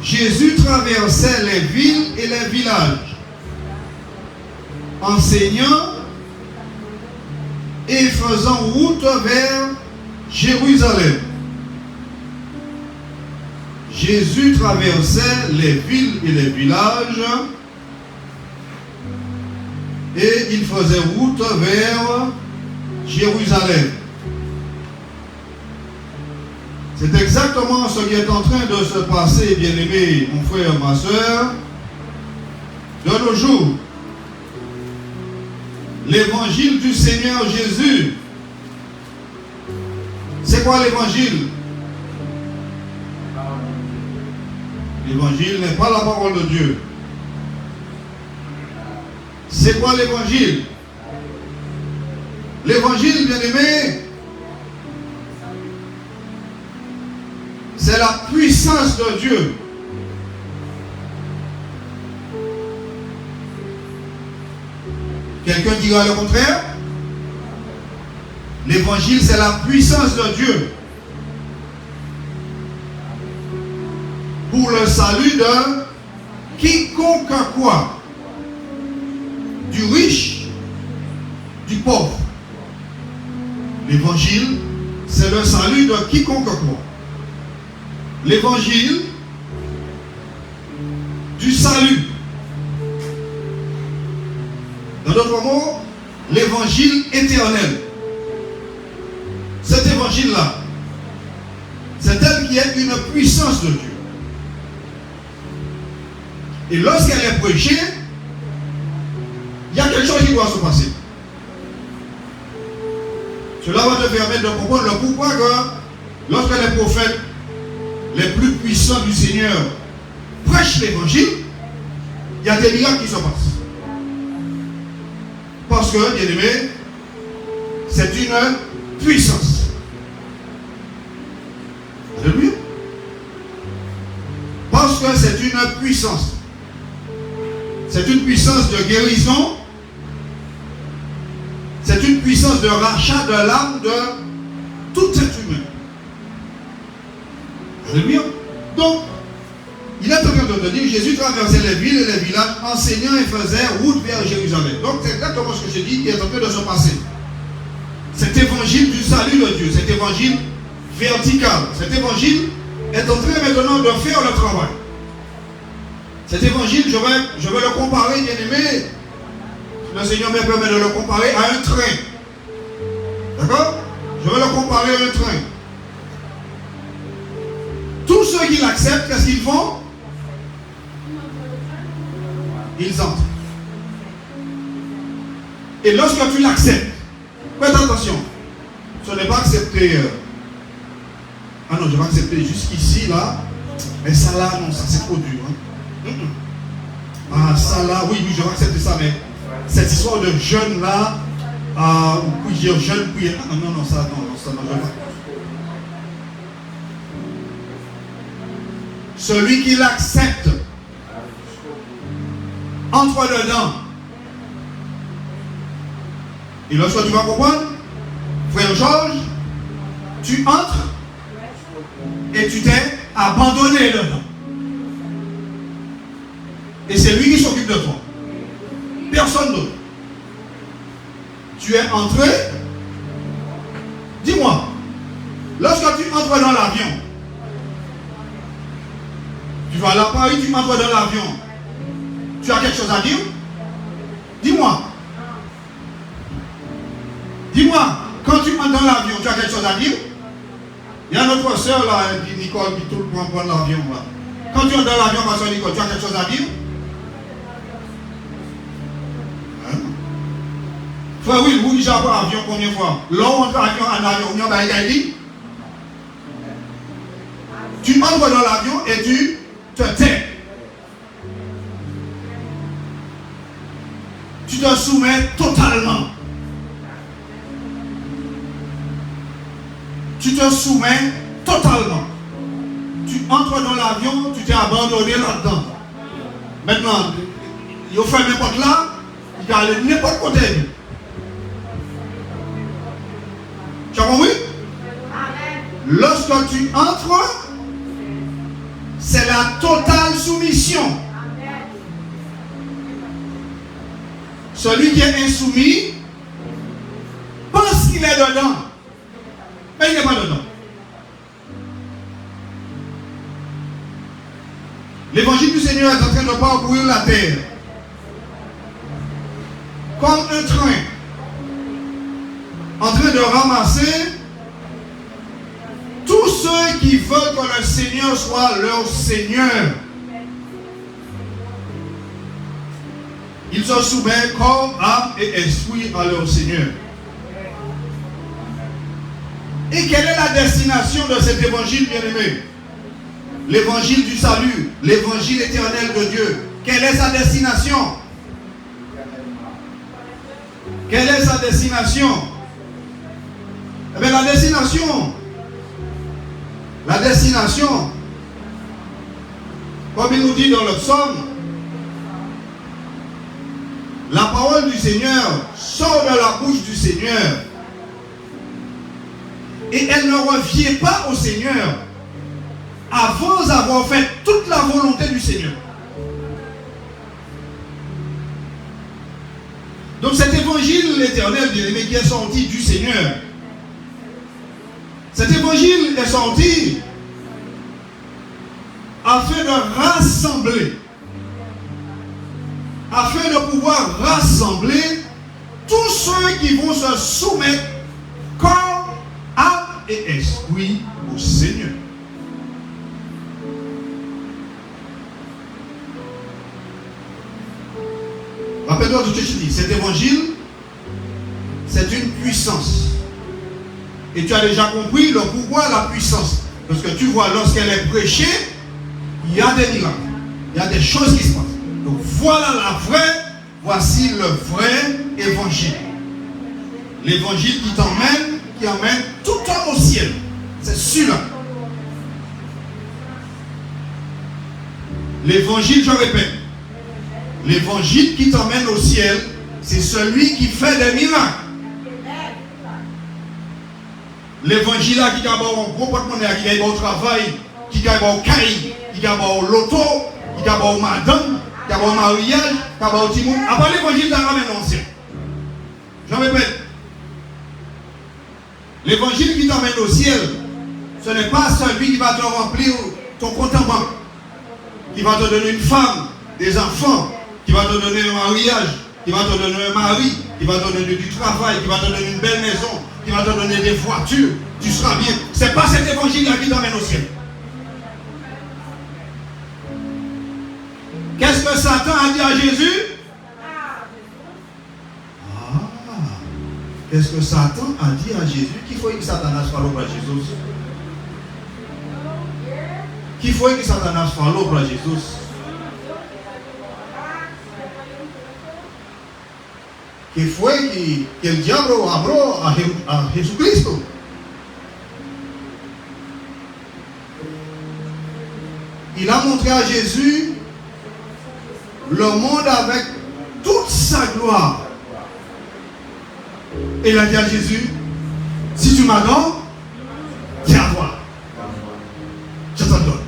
Jésus traversait les villes et les villages, enseignant et faisant route vers Jérusalem. Jésus traversait les villes et les villages et il faisait route vers Jérusalem. C'est exactement ce qui est en train de se passer, bien-aimé, mon frère, ma soeur, de nos jours. L'évangile du Seigneur Jésus. C'est quoi l'évangile? L'évangile n'est pas la parole de Dieu. C'est quoi l'évangile? L'évangile, bien-aimé, c'est la puissance de Dieu. Quelqu'un dira le contraire? L'évangile, c'est la puissance de Dieu pour le salut de quiconque quoi? Du riche, du pauvre. L'évangile, c'est le salut de quiconque quoi? L'évangile du salut. Dans d'autres mots, l'évangile éternel. Cet évangile-là, c'est elle qui est une puissance de Dieu. Et lorsqu'elle est prêchée, il y a quelque chose qui doit se passer. Cela va te permettre de comprendre le pourquoi que lorsque les prophètes les plus puissants du Seigneur prêchent l'évangile, il y a des miracles qui se passent. Parce que, bien aimé, c'est une puissance. Alléluia. Parce que c'est une puissance. C'est une puissance de guérison. C'est une puissance de rachat de l'âme de tout être humain. Alléluia. Donc, il est en train de te dire, Jésus traversait les villes et les villages, enseignant et faisait route vers Jérusalem. Donc, c'est exactement ce que je dis qui est en train de se passer. Cet évangile du salut de Dieu, cet évangile vertical, cet évangile est en train maintenant de faire le travail. Cet évangile, je vais le comparer, bien aimé. Le Seigneur me permet de le comparer à un train. D'accord? Je vais le comparer à un train. Tous ceux qui l'acceptent, qu'est-ce qu'ils font? Ils entrent. Et lorsque tu l'acceptes, faites attention. Ce n'est pas accepter. Ah non, je vais accepter jusqu'ici, là. Mais ça là, non, ça c'est trop dur. Hein. Ah, ça là, oui, je vais accepter ça, mais cette histoire de jeûne là, puis jeûne, puis. Ah, non, ça, je ne vais pas. Celui qui l'accepte entre dedans. Et lorsque tu vas comprendre, frère Georges, tu entres et tu t'es abandonné dedans. Et c'est lui qui s'occupe de toi. Personne d'autre. Tu es entré. Dis-moi, lorsque tu entres dans la l'avion. Tu vas à Paris, tu entres dans l'avion. Tu as quelque chose à dire? Dis-moi. Dis-moi, quand tu entres dans l'avion, tu as quelque chose à dire? Il y a notre soeur là, Nicole, qui tout le monde prend l'avion là. Quand tu entres dans l'avion, ma soeur Nicole, tu as quelque chose à dire? Hein? Frère, oui, vous déjà pris l'avion combien de fois? Là, on entre en avion, on a dit. Tu entres dans l'avion et tu te tais. Tu te soumets totalement. Tu te soumets totalement. Tu entres dans l'avion, tu t'es abandonné là-dedans. Maintenant, il fait n'importe là, il va aller n'importe côté. Tu as compris? Lorsque tu entres, c'est la totale soumission. Celui qui est insoumis pense qu'il est dedans, mais il n'est pas dedans. L'évangile du Seigneur est en train de parcourir la terre comme un train en train de ramasser tous ceux qui veulent que le Seigneur soit leur Seigneur. Ils se soumettent corps, âme et esprit à leur Seigneur. Et quelle est la destination de cet évangile bien-aimé? L'évangile du salut, l'évangile éternel de Dieu. Quelle est sa destination? Quelle est sa destination? Eh bien, la destination, comme il nous dit dans le psaume, la parole du Seigneur sort de la bouche du Seigneur et elle ne revient pas au Seigneur avant d'avoir fait toute la volonté du Seigneur. Donc cet évangile éternel, bien-aimé, qui est sorti du Seigneur, cet évangile est sorti afin de rassembler, afin de pouvoir rassembler tous ceux qui vont se soumettre corps, âme et esprit au Seigneur. Rappelle-toi ce que je dis, cet évangile, c'est une puissance. Et tu as déjà compris le pourquoi la puissance. Parce que tu vois, lorsqu'elle est prêchée, il y a des miracles, il y a des choses qui se passent. Donc voilà voici le vrai évangile. L'évangile qui emmène tout homme au ciel. C'est celui-là. L'évangile, je répète, l'évangile qui t'emmène au ciel, c'est celui qui fait des miracles. L'évangile qui a un gros porte-monnaie, qui a un travail, qui a un caille, qui a un loto, qui a un madame, qui a un mariage, qui a un petit monde. Après l'évangile, ça ramène ancien. Je répète. L'évangile qui t'emmène au ciel, ce n'est pas celui qui va te remplir ton compte en banque, qui va te donner une femme, des enfants, qui va te donner un mariage, qui va te donner un mari, qui va te donner du travail, qui va te donner une belle maison, qui va te donner des voitures, tu seras bien. Ce n'est pas cet évangile-là qui t'emmène au ciel. Qu'est-ce que Satan a dit à Jésus? Qu'est-ce que Satan a dit à Jésus? Qui faut que Satanas fasse pour Jésus? Qui faut que Satanas fasse pour Jésus? Que fue que el diablo habló a Jesucristo. Il a montré à Jésus le monde avec toute sa gloire. Et il a dit à Jésus, si tu m'adores, viens à toi. Je t'en donne.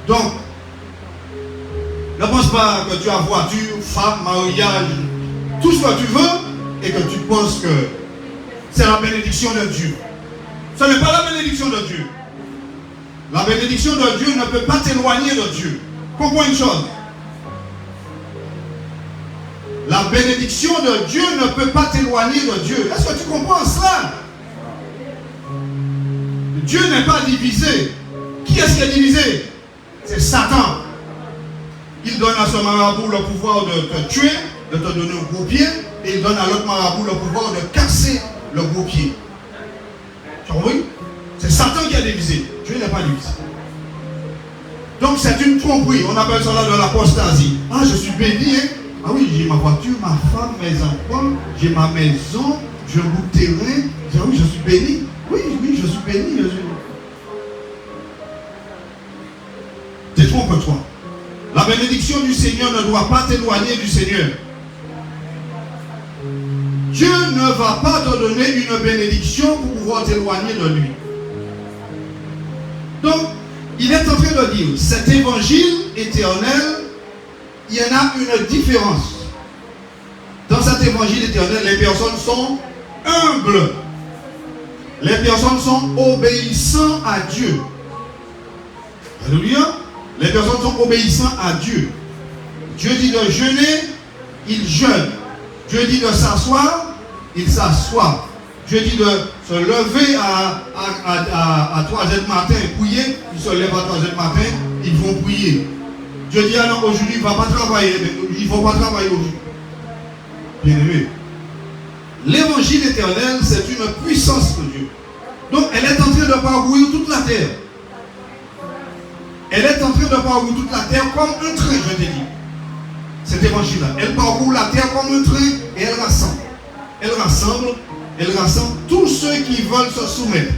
Donc, ne pense pas que tu as voiture, femme, mariage, tout ce que tu veux, et que tu penses que c'est la bénédiction de Dieu. Ce n'est pas la bénédiction de Dieu. La bénédiction de Dieu ne peut pas t'éloigner de Dieu. Comprends une chose. La bénédiction de Dieu ne peut pas t'éloigner de Dieu. Est-ce que tu comprends cela? Dieu n'est pas divisé. Qui est-ce qui est divisé? C'est Satan. Il donne à ce marabout le pouvoir de te tuer, de te donner un gros pied, et il donne à l'autre marabout le pouvoir de casser le gros pied. Tu as compris? C'est Satan qui a divisé. Dieu n'est pas divisé. Donc c'est une tromperie. On appelle cela de l'apostasie. Ah, je suis béni, hein? Ah oui, j'ai ma voiture, ma femme, mes enfants, j'ai ma maison, j'ai un bout de terrain. Ah oui, je suis béni. Oui, je suis béni. Détrompe-toi. La bénédiction du Seigneur ne doit pas t'éloigner du Seigneur. Dieu ne va pas te donner une bénédiction pour pouvoir t'éloigner de lui. Donc, il est en train de dire, cet évangile éternel, il y en a une différence. Dans cet évangile éternel, les personnes sont humbles. Les personnes sont obéissantes à Dieu. Alléluia. Les personnes sont obéissantes à Dieu. Dieu dit de jeûner, il jeûne. Dieu dit de s'asseoir, il s'assoit. Dieu dit de se lever à 3h du matin et prier. Ils se lèvent à 3h du matin, ils vont prier. Dieu dit, ah non, aujourd'hui, il ne va pas travailler. Ils ne vont pas travailler aujourd'hui. Bien aimé. L'évangile éternel, c'est une puissance de Dieu. Donc, elle est en train de parcourir toute la terre. Elle est en train de parcourir toute la terre comme un train, je t'ai dit. Cet évangile-là. Elle parcourt la terre comme un train et elle rassemble. Elle rassemble tous ceux qui veulent se soumettre.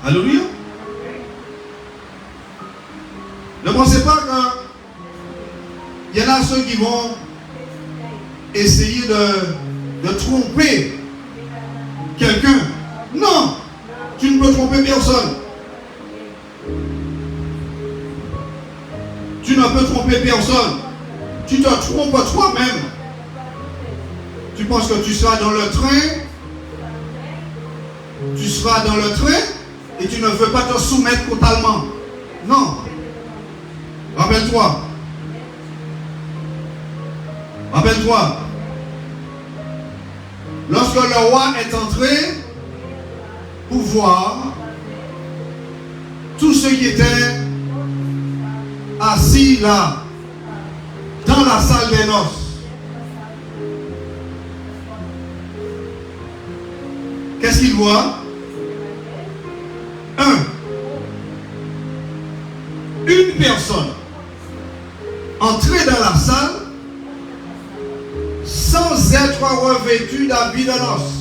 Alléluia. Ne pensez pas qu'il y en a ceux qui vont essayer de tromper quelqu'un. Non, tu ne peux tromper personne. Tu ne peux tromper personne. Tu te trompes toi-même. Tu penses que tu seras dans le train. Tu seras dans le train et tu ne veux pas te soumettre totalement. Non. Rappelle-toi. Rappelle-toi. Lorsque le roi est entré pour voir tous ceux qui étaient assis là, dans la salle des noces, qu'est-ce qu'il voit? Une personne entrer dans la salle sans être revêtu d'habits de noces.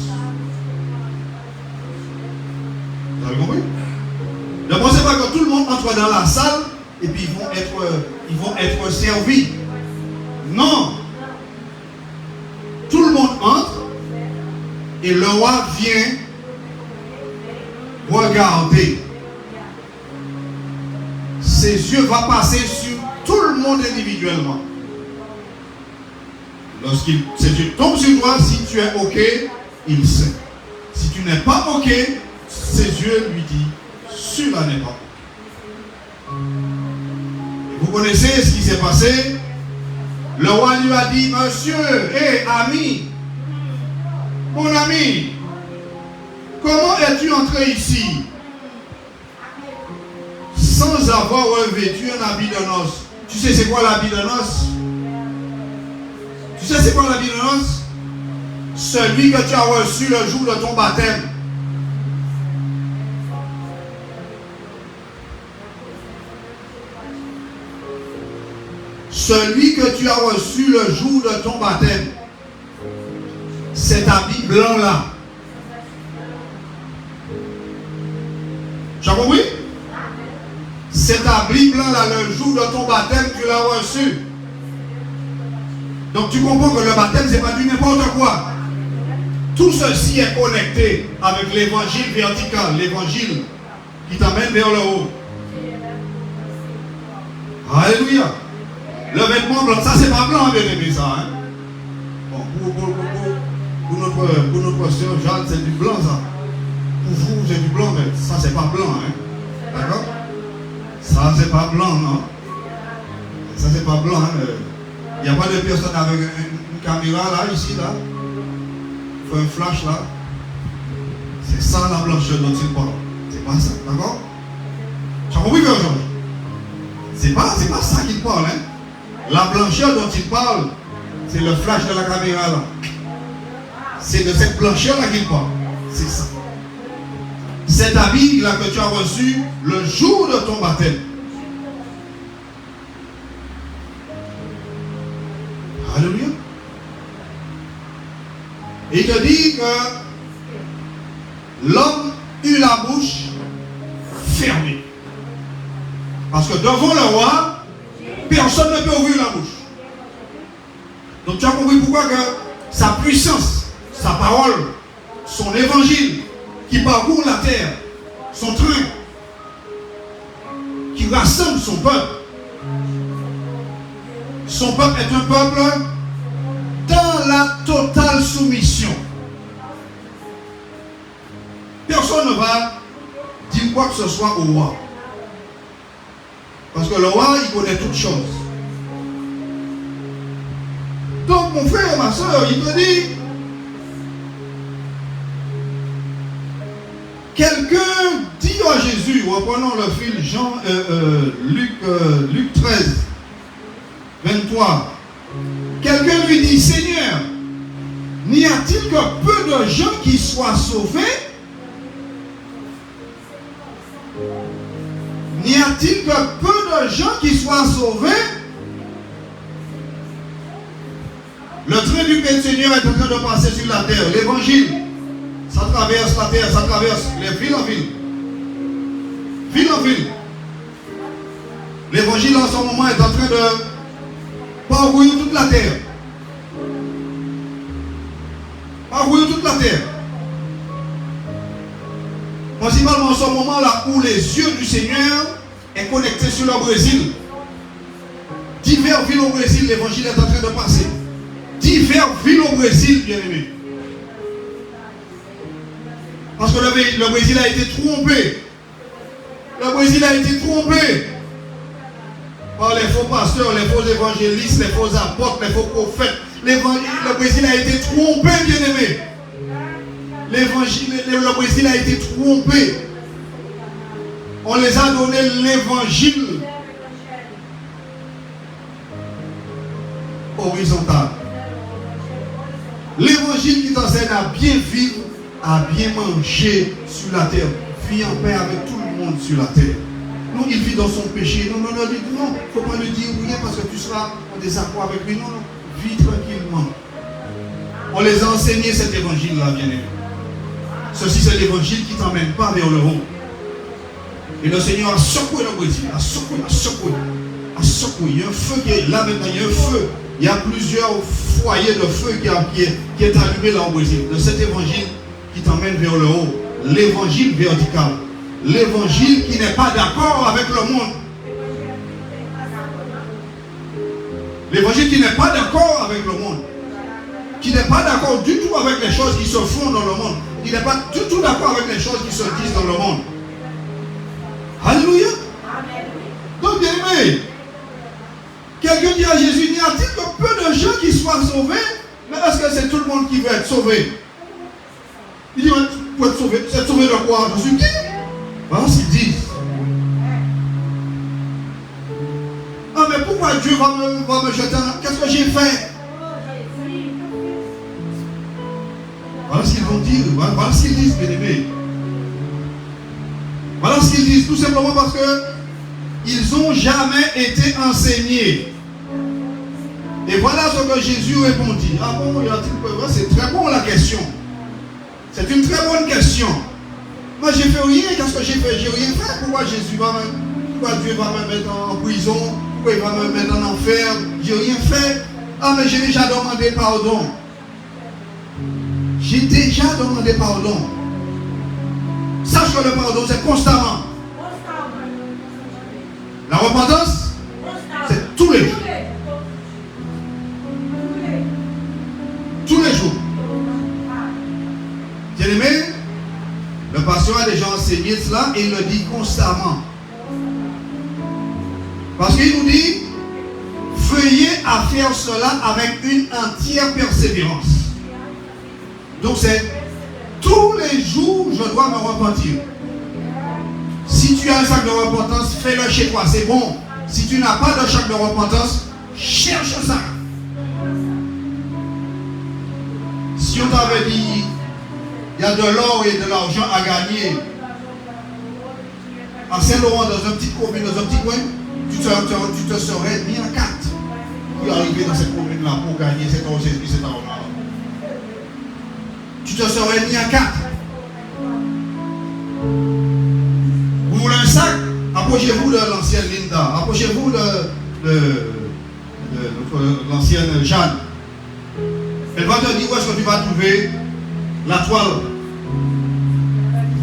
Vous avez compris? Ne pensez pas que tout le monde entre dans la salle et puis ils vont être servis. Non. Tout le monde entre et le roi vient regarder. Ses yeux vont passer sur tout le monde individuellement. Lorsqu'il ses yeux tombent sur toi, si tu es OK, il sait. Si tu n'es pas OK, ses yeux lui disent, celui-là n'est pas OK. Vous connaissez ce qui s'est passé? Le roi lui a dit, monsieur, ami, mon ami, comment es-tu entré ici sans avoir revêtu un habit de noces? Tu sais c'est quoi l'habit de noces? Tu sais c'est quoi l'habit de noces? Celui que tu as reçu le jour de ton baptême. Celui que tu as reçu le jour de ton baptême. Cet habit blanc là. Tu as compris? Cet habit blanc là, le jour de ton baptême, tu l'as reçu. Donc tu comprends que le baptême, c'est pas du n'importe quoi. Tout ceci est connecté avec l'évangile vertical, l'évangile qui t'amène vers le haut. Alléluia. Le vêtement blanc, ça c'est pas blanc, bien aimé ça. Hein? Bon, pour pour notre soeur Jeanne, c'est du blanc ça. Pour vous, c'est du blanc, mais ça, c'est pas blanc. Hein? D'accord? Ça, c'est pas blanc, non? Ça, c'est pas blanc. Hein? Il n'y a pas de personne avec une caméra là, ici, là. Il faut un flash là. C'est ça la blancheur dont il parle. C'est pas ça, d'accord? Tu as compris, Père Georges? C'est pas ça qu'il parle. Hein? La blancheur dont il parle, c'est le flash de la caméra là. C'est de cette blancheur là qu'il parle. C'est ça. Cet habit là que tu as reçu le jour de ton baptême. Alléluia. Et il te dit que l'homme eut la bouche fermée. Parce que devant le roi, personne ne peut ouvrir la bouche. Donc tu as compris pourquoi que sa puissance, sa parole, son évangile qui parcourt la terre, son train, qui rassemble son peuple. Son peuple est un peuple dans la totale soumission. Personne ne va dire quoi que ce soit au roi. Parce que le roi, il connaît toutes choses. Donc, mon frère, ma soeur, il te dit, quelqu'un dit à Jésus, reprenons le fil, Luc 13, 23. Quelqu'un lui dit, Seigneur, n'y a-t-il que peu de gens qui soient sauvés? N'y a-t-il que peu de gens qui soient sauvés? Le train du Père Seigneur est en train de passer sur la terre. L'évangile, ça traverse la terre, ça traverse les villes en ville. Ville en ville. L'évangile en ce moment est en train de parcourir toute la terre. Parcourir toute la terre. Principalement en ce moment là où les yeux du Seigneur est connecté sur le Brésil. Divers villes au Brésil, l'évangile est en train de passer. Divers villes au Brésil, bien aimé. Parce que le Brésil a été trompé. Le Brésil a été trompé par les faux pasteurs, les faux évangélistes, les faux apôtres, les faux prophètes. Le Brésil a été trompé, bien aimé. Le Brésil a été trompé. On les a donné l'évangile horizontal. L'évangile qui t'enseigne à bien vivre, à bien manger sur la terre. Vis en paix avec tout le monde sur la terre. Non, il vit dans son péché. Non, il ne faut pas lui dire rien parce que tu seras en désaccord avec lui. Non, vis tranquillement. On les a enseigné cet évangile-là, bien aimé. Ceci, c'est l'évangile qui ne t'emmène pas vers le haut. Et le Seigneur a secoué le Brésil, a secoué. Il y a un feu qui est là maintenant, il y a un feu. Il y a plusieurs foyers de feu qui est allumé là au Brésil. De cet évangile qui t'emmène vers le haut. L'évangile vertical. L'évangile qui n'est pas d'accord avec le monde. L'évangile qui n'est pas d'accord avec le monde. Qui n'est pas d'accord du tout avec les choses qui se font dans le monde. Qui n'est pas du tout d'accord avec les choses qui se disent dans le monde. Alléluia. Donc, bien aimé, quelqu'un dit à Jésus, n'y a-t-il que peu de gens qui soient sauvés? Mais est-ce que c'est tout le monde qui veut être sauvé? Il dit, pour être sauvé, c'est sauvé de quoi? Je suis qui? Voilà ce qu'ils disent. Ah, mais pourquoi Dieu va me jeter? Qu'est-ce que j'ai fait? Voilà ce qu'ils vont dire. Voilà ce qu'ils disent, bien aimé. Voilà ce qu'ils disent, tout simplement parce que ils n'ont jamais été enseignés. Et voilà ce que Jésus répondit. Ah bon, c'est très bon la question. C'est une très bonne question. Moi, j'ai fait rien. Qu'est-ce que j'ai fait? J'ai rien fait. Pourquoi Dieu va me mettre en prison? Pourquoi il va me mettre en enfer? J'ai rien fait. Ah, mais j'ai déjà demandé pardon. J'ai déjà demandé pardon. Sache que le pardon, c'est constamment. La repentance, c'est tous les jours. Tous les jours. Le pasteur a déjà enseigné cela et il le dit constamment. Parce qu'il nous dit, veuillez à faire cela avec une entière persévérance. Donc c'est tous les jours, je dois me repentir. Si tu as un sac de repentance, fais-le chez toi, c'est bon. Si tu n'as pas de sac de repentance, cherche ça. Si on t'avait dit, il y a de l'or et de l'argent à gagner à Saint-Laurent, dans un petit commune, dans un petit coin, tu te serais mis en quatre pour arriver dans cette commune-là pour gagner cet argent-là. Tu te serais mis en quatre. Vous voulez un sac? Approchez-vous de l'ancienne Linda. Approchez-vous de l'ancienne Jeanne. Elle va te dire où est-ce que tu vas trouver la toile.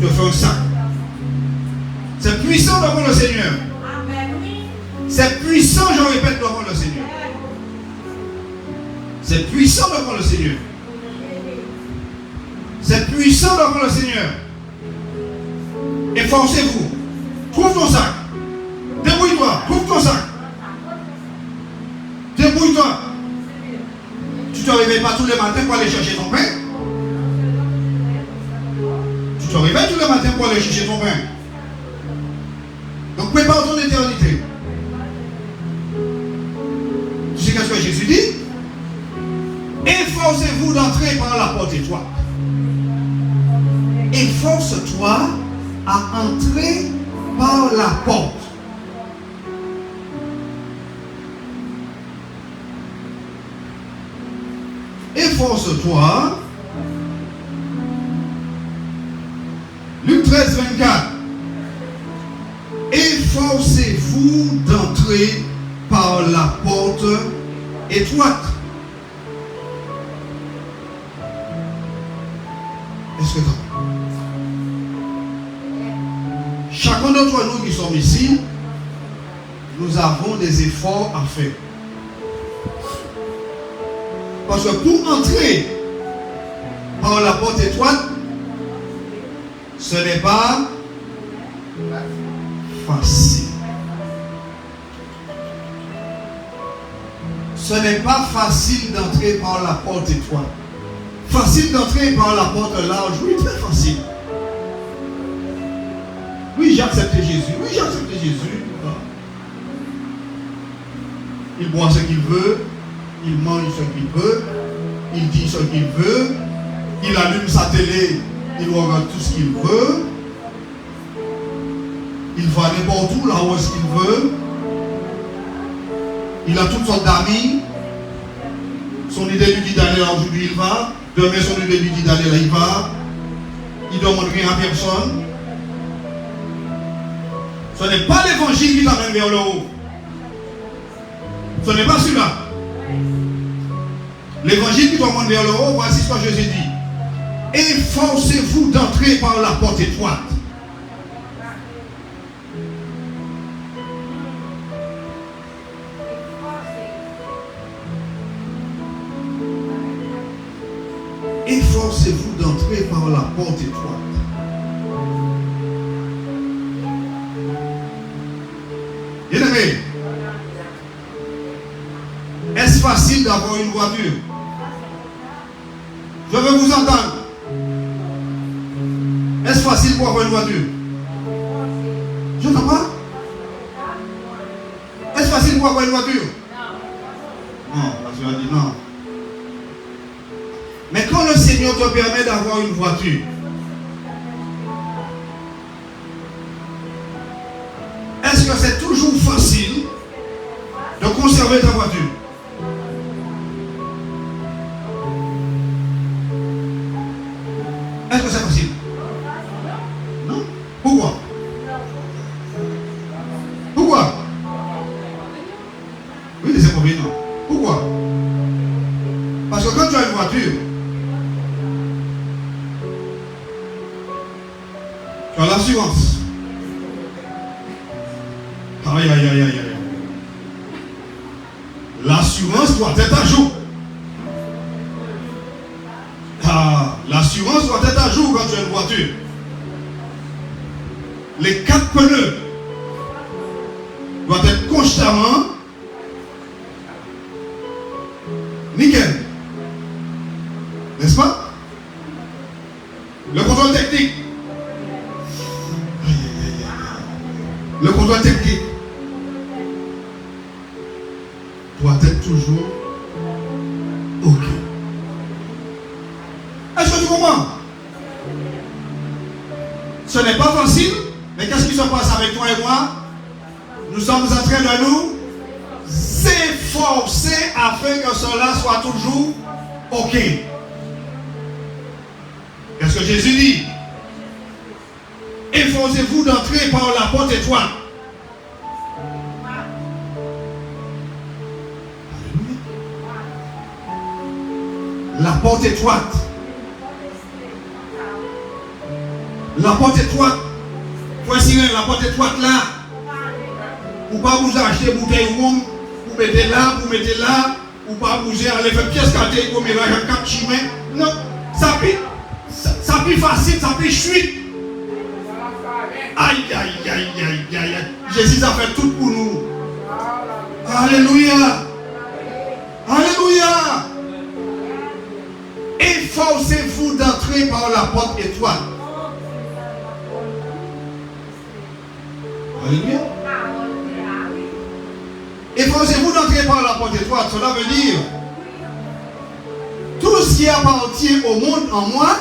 Tu te fais un sac. C'est puissant devant le Seigneur. C'est puissant, je répète, devant le Seigneur. C'est puissant devant le Seigneur. C'est puissant devant le Seigneur. Efforcez-vous. Trouve ton sac. Débrouille-toi. Trouve ton sac. Débrouille-toi. Tu ne te réveilles pas tous les matins pour aller chercher ton pain. Tu te réveilles tous les matins pour aller chercher ton pain. Donc prépare ton éternité. Tu sais qu'est-ce que Jésus dit? Efforcez-vous d'entrer par la porte étroite. Efforce-toi à entrer par la porte. Efforce-toi. Luc 13, 24. Efforcez-vous d'entrer par la porte étroite. Est-ce que chacun d'entre nous qui sommes ici, nous avons des efforts à faire. Parce que pour entrer par la porte étroite, ce n'est pas facile. Ce n'est pas facile d'entrer par la porte étroite. Facile d'entrer par la porte large, oui, très facile. Oui, j'ai accepté Jésus. Oui, j'ai accepté Jésus. Il boit ce qu'il veut. Il mange ce qu'il veut. Il dit ce qu'il veut. Il allume sa télé. Il regarde tout ce qu'il veut. Il va n'importe où, là où est-ce qu'il veut. Il a toutes sortes d'amis. Son idée lui dit d'aller là où il va. Demain, son idée lui dit d'aller là, il va. Il ne demande rien à personne. Ce n'est pas l'évangile qui t'amène vers le haut. Ce n'est pas celui-là. L'évangile qui t'amène vers le haut, voici ce que Jésus dit. Efforcez-vous d'entrer par la porte étroite. Efforcez-vous d'entrer par la porte étroite. Bien-aimé, est-ce facile d'avoir une voiture? Je veux vous entendre. Est-ce facile pour avoir une voiture? Je n'entends pas. Est-ce facile pour avoir une voiture? Non, parce que dit non. Mais quand le Seigneur te permet d'avoir une voiture, est-ce que c'est toujours facile de conserver ta voiture? Est-ce que c'est facile? Non. Pourquoi? Pourquoi? Oui, c'est inconvénients. Pourquoi? Parce que quand tu as une voiture, tu as l'assurance. Aïe, aïe, aïe, aïe, aïe. L'assurance doit être à jour. Ah, l'assurance doit être à jour quand tu as une voiture. les 4 pneus doivent être constamment nickel. N'est-ce pas? Le contrôle technique. Le contrôle technique doit être toujours OK. Est-ce que tu comprends? Ce n'est pas facile, mais qu'est-ce qui se passe avec toi et moi? Nous sommes en train de nous efforcer afin que cela soit toujours OK. Qu'est-ce que Jésus dit? Efforcez-vous d'entrer par la porte étroite. La porte étroite. La porte étroite. Voici la porte étroite là. Ou pas vous acheter bouteille rouge, vous mettez là, ou pas bouger, aller faire pièce quartier, vous mettez un 4 chimins. Non, ça plus facile, ça plus chute. Aïe, aïe, aïe, aïe, aïe, aïe. Jésus a fait tout pour nous. Alléluia. Alléluia. Efforcez-vous d'entrer par la porte étroite. Alléluia. Efforcez-vous d'entrer par la porte étroite. Cela veut dire tout ce qui appartient au monde en moi.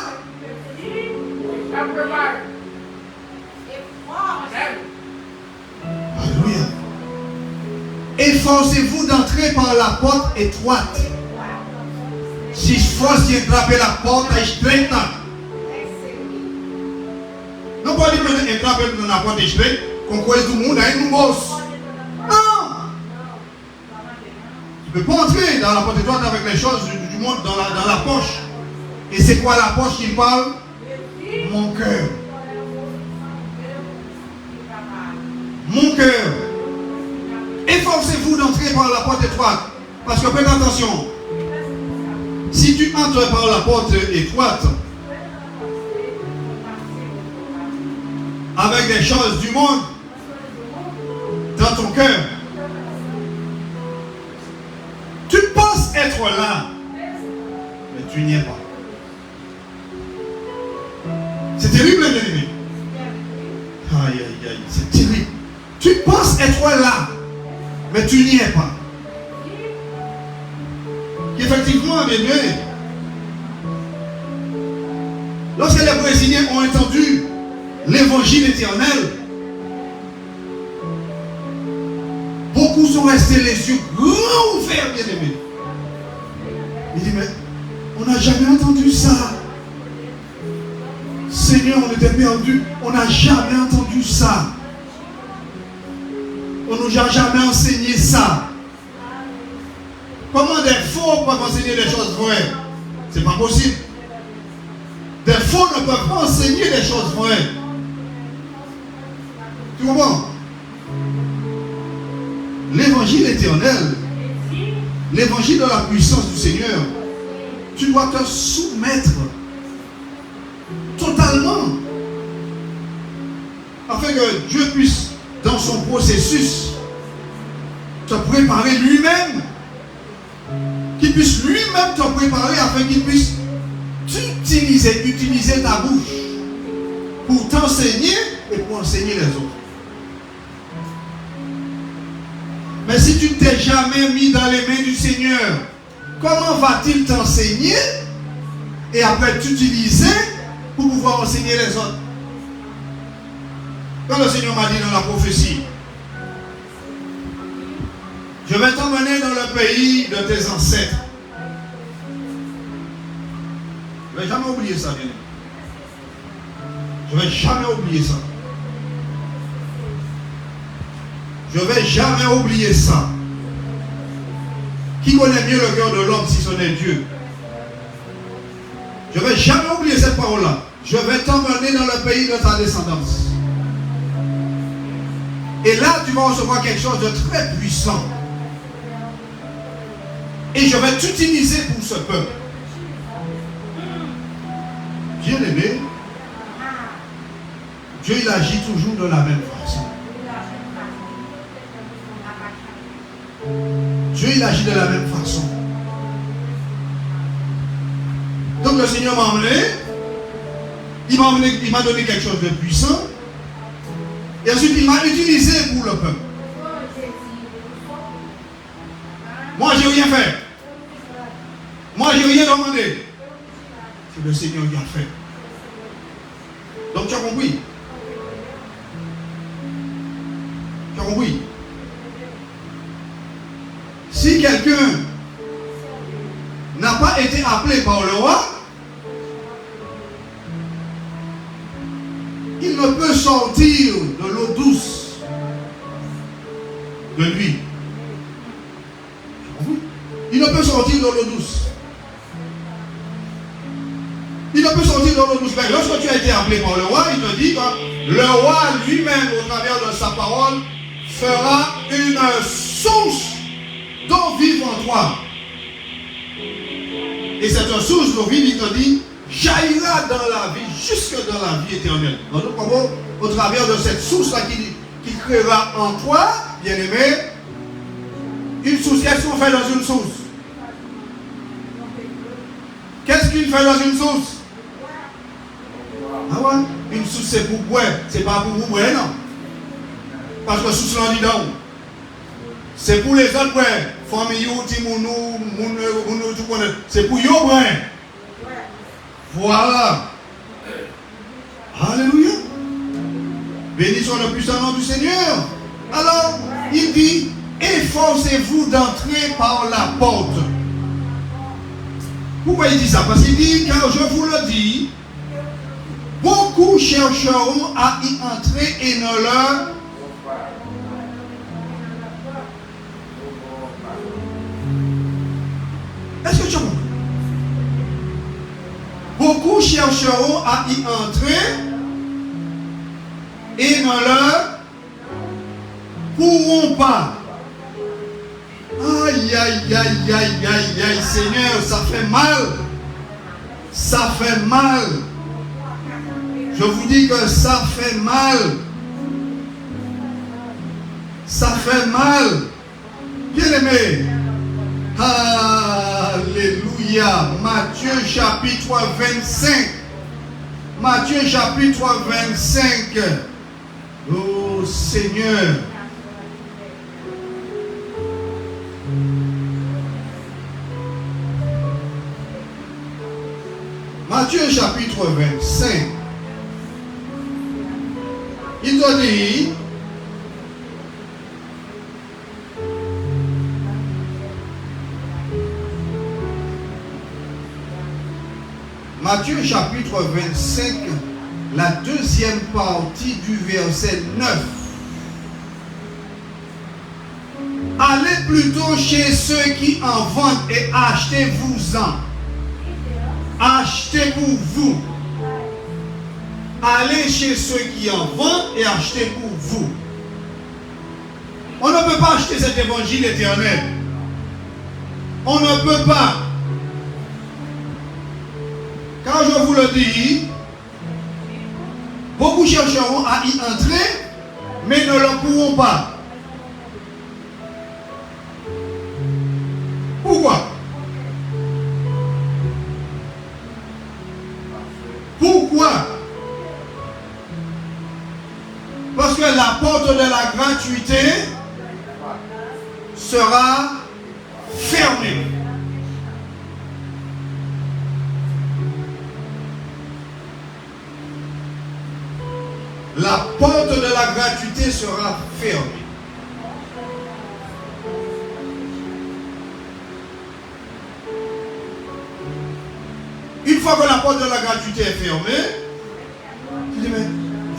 Alléluia. Efforcez-vous d'entrer par la porte étroite. Si je force d'attraper la porte, je straight. Non pas dire que attraper la porte est straight, qu'on croise tout le monde, nous bosse. Non. Tu ne peux pas entrer dans la porte étroite avec les choses du monde dans la poche. Et c'est quoi la poche qu'il parle? Mon cœur. Mon cœur. Efforcez-vous d'entrer par la porte étroite. Parce que faites attention. Si tu entres par la porte étroite avec les choses du monde dans ton cœur, tu penses être là, mais tu n'y es pas. C'est terrible, les ennemis. Aïe, aïe, aïe, c'est terrible. Tu penses être là, mais tu n'y es pas. Effectivement, mes bien, lorsque les Brésiliens ont entendu l'évangile éternel, beaucoup sont restés les yeux grands ouverts, bien aimés. Il dit, mais on n'a jamais entendu ça. Seigneur, on était perdus. On n'a jamais entendu ça. On ne nous a jamais enseigné ça. Comment des faux peuvent enseigner des choses vraies? C'est pas possible. Des faux ne peuvent pas enseigner des choses vraies. Tu comprends? L'évangile éternel, l'évangile de la puissance du Seigneur, tu dois te soumettre totalement afin que Dieu puisse, dans son processus, te préparer lui-même. Qu'il puisse lui-même te préparer afin qu'il puisse utiliser ta bouche pour t'enseigner et pour enseigner les autres. Mais si tu ne t'es jamais mis dans les mains du Seigneur, comment va-t-il t'enseigner et après t'utiliser pour pouvoir enseigner les autres? Quand le Seigneur m'a dit dans la prophétie, je vais t'emmener dans le pays de tes ancêtres. Je ne vais jamais oublier ça, bien. Je ne vais jamais oublier ça. Je ne vais jamais oublier ça. Qui connaît mieux le cœur de l'homme si ce n'est Dieu? Je ne vais jamais oublier cette parole-là. Je vais t'emmener dans le pays de ta descendance. Et là, tu vas recevoir quelque chose de très puissant. Et je vais t'utiliser pour ce peuple. Bien aimé, Dieu il agit toujours de la même façon. Dieu il agit de la même façon. Donc le Seigneur m'a emmené, il m'a donné quelque chose de puissant, et ensuite il m'a utilisé pour le peuple. Moi j'ai rien fait. Moi j'ai rien demandé. C'est le Seigneur qui a fait. Donc tu as compris? Tu as compris? Si quelqu'un n'a pas été appelé par le roi, il ne peut sortir de l'eau douce de lui. Il ne peut sortir de l'eau douce. Il ne peut sortir de l'eau douce. Mais lorsque tu as été appelé par le roi, il te dit que le roi lui-même, au travers de sa parole, fera une source d'eau vive en toi. Et cette source d'eau vive, il te dit, jaillira dans la vie, jusque dans la vie éternelle. Dans d'autres mots, au travers de cette source-là qui créera en toi, bien-aimé, une source. Qu'est-ce qu'on fait dans une source? Qu'est-ce qu'il fait dans une source? Ah ouais? Une source c'est pour boire, c'est pas pour vous boire, non? Parce que source l'on dit donc. C'est pour les autres boire. Famille, c'est pour yo boire. Voilà. Alléluia. Béni soit le puissant nom du Seigneur. Alors, il dit, efforcez-vous d'entrer par la porte. Pourquoi il dit ça? Parce qu'il dit, car je vous le dis, beaucoup chercheront à y entrer et ne leur... Est-ce que tu as compris? Beaucoup chercheront à y entrer et ne leur pourront pas. Aïe, aïe, aïe, aïe, aïe, aïe, Seigneur, ça fait mal. Ça fait mal. Je vous dis que ça fait mal. Ça fait mal. Bien-aimé. Alléluia. Matthieu chapitre 25. Matthieu chapitre 25. Oh Seigneur. Matthieu chapitre 25. Il doit dire, Matthieu chapitre 25, la deuxième partie du verset 9. Allez plutôt chez ceux qui en vendent et achetez-vous-en. Achetez pour vous. Allez chez ceux qui en vendent et achetez pour vous. On ne peut pas acheter cet évangile éternel. On ne peut pas. Quand je vous le dis, beaucoup chercheront à y entrer, mais ne le pourront pas. Pourquoi? Pourquoi? Parce que la porte de la gratuité sera fermée. La porte de la gratuité sera fermée. Une fois que la porte de la gratuité est fermée, tu dis, mais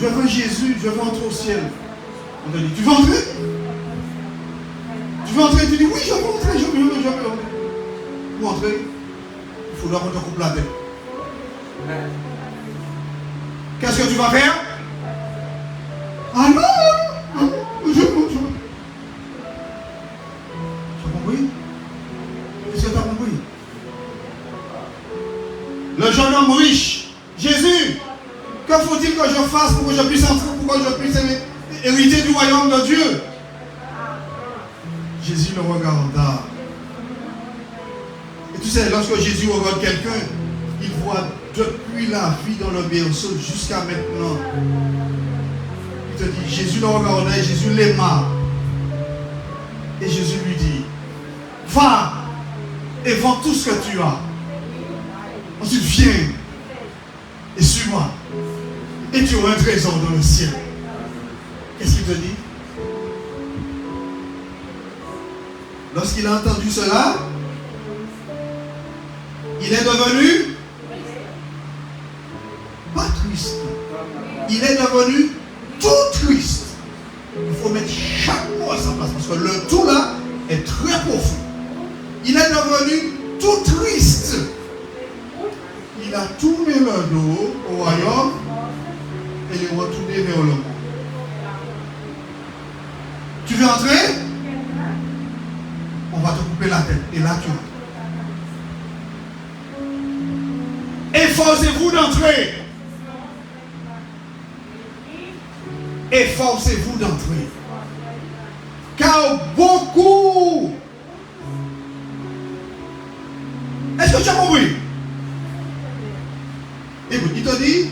je veux Jésus, je veux entrer au ciel. On te dit, tu veux entrer? Tu veux entrer? Tu dis, oui, je veux entrer, je veux entrer. Pour entrer, il faudra qu'on te coupe la tête. Qu'est-ce que tu vas faire? Ah non! Je veux. Tu as compris? Qu'est-ce que tu as compris? Le jeune homme riche, Jésus, que faut-il que je fasse pour que je puisse entrer, pour que je puisse hériter du royaume de Dieu? Jésus le regarda. Et tu sais, lorsque Jésus regarde quelqu'un, il voit depuis la vie dans le berceau jusqu'à maintenant. Il te dit, Jésus le regardait, Jésus l'aima. Et Jésus lui dit, va et vends tout ce que tu as. Ensuite, viens et suis-moi. Et tu auras un trésor dans le ciel. Qu'est-ce qu'il te dit? Lorsqu'il a entendu cela, il est devenu pas triste. Il est devenu tout triste. Il faut mettre chaque mot à sa place parce que le tout là est très profond. Il est devenu tout triste. Il a tourné le dos au royaume et il est retourné vers le monde. Tu veux entrer? On va te couper la tête. Et là tu entres. Efforcez-vous d'entrer. Efforcez-vous d'entrer. Car beaucoup. Est-ce que tu as compris? Écoute, il te dit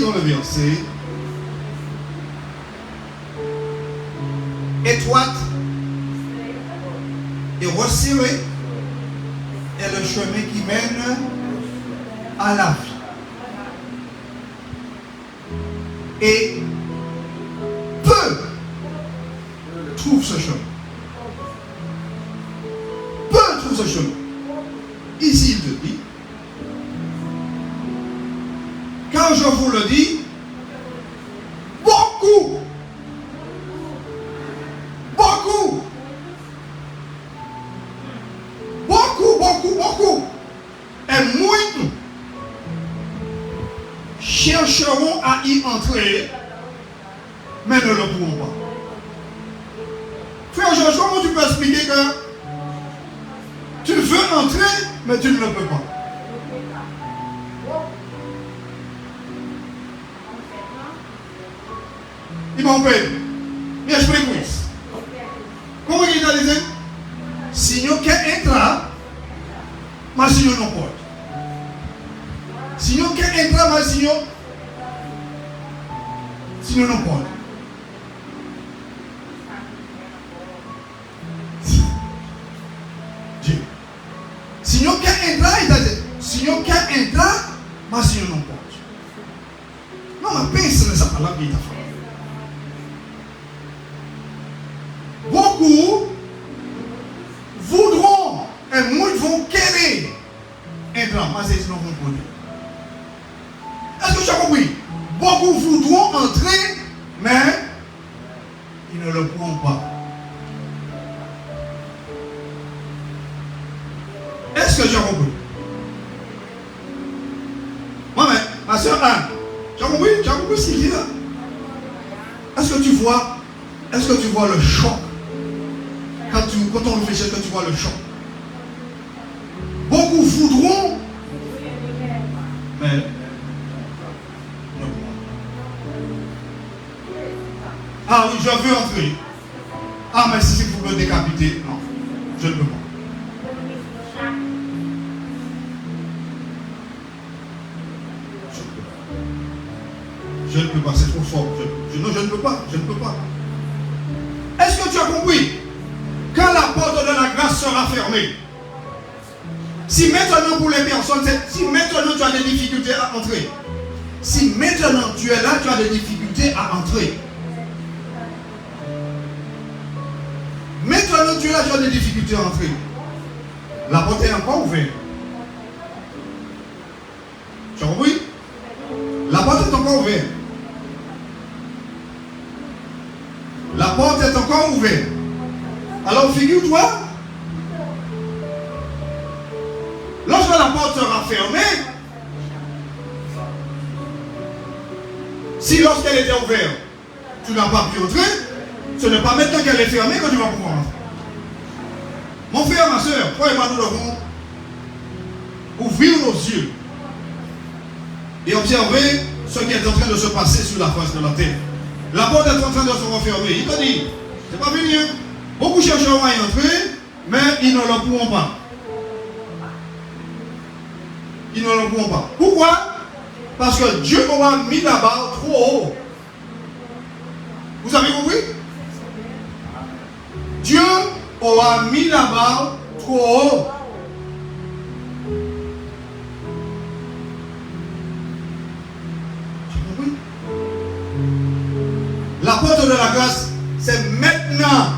dans le verset, étroite et resserrée est le chemin qui mène à la vie. Et peu trouvent ce chemin. Peu trouvent ce chemin. Ici, il te dit, quand je vous le dis, beaucoup et muitos chercheront à y entrer, mais ne le pourront pas. Frère Georges, comment tu peux expliquer que tu veux entrer, mais tu ne le peux pas? E bom, Pedro, me explico isso. Como ele está dizendo? O senhor quer entrar, mas o senhor não pode. O senhor quer entrar, mas o senhor não pode. O senhor quer entrar, ele está dizendo, o senhor quer entrar, mas o senhor não pode. Não, mas pensa nessa palavra que ele está falando. Beaucoup voudront et muitos vão querer entrar, mas eles não vão poder. Est-ce que tu as compris? Beaucoup voudront entrer, mais ils ne le pourront pas. Est-ce que tu as compris? Moi, mais ma soeur Anne, tu as compris? Tu as compris ce qu'il dit là? Est-ce que tu vois le choc? Quand on réfléchit, que tu vois le choc. Beaucoup voudront, mais ne pourront pas. Ah oui, je veux entrer. Ah, mais si vous me décapitez, non, je ne peux pas. Je ne peux pas, c'est trop fort. Non, je ne peux pas, je ne peux pas. Est-ce que tu as compris? Quand la porte de la grâce sera fermée, si maintenant pour les personnes, si maintenant tu as des difficultés à entrer, si maintenant tu es là, tu as des difficultés à entrer. Maintenant tu es là, tu as des difficultés à entrer. La porte est encore ouverte. Tu as compris? La porte est encore ouverte. La porte est encore ouverte. Alors figure-toi, lorsque la porte sera fermée, si lorsqu'elle était ouverte, tu n'as pas pu entrer, ce n'est pas maintenant qu'elle est fermée que tu vas pouvoir entrer. Mon frère, ma soeur, toi et moi, nous devons ouvrir nos yeux et observer ce qui est en train de se passer sur la face de la terre. La porte est en train de se refermer. Il te dit, c'est pas fini. Beaucoup chercheront à y entrer, mais ils ne le pourront pas. Ils ne le pourront pas. Pourquoi? Parce que Dieu aura mis la barre trop haut. Vous avez compris? Dieu aura mis la barre trop haut. La porte de la grâce, c'est maintenant.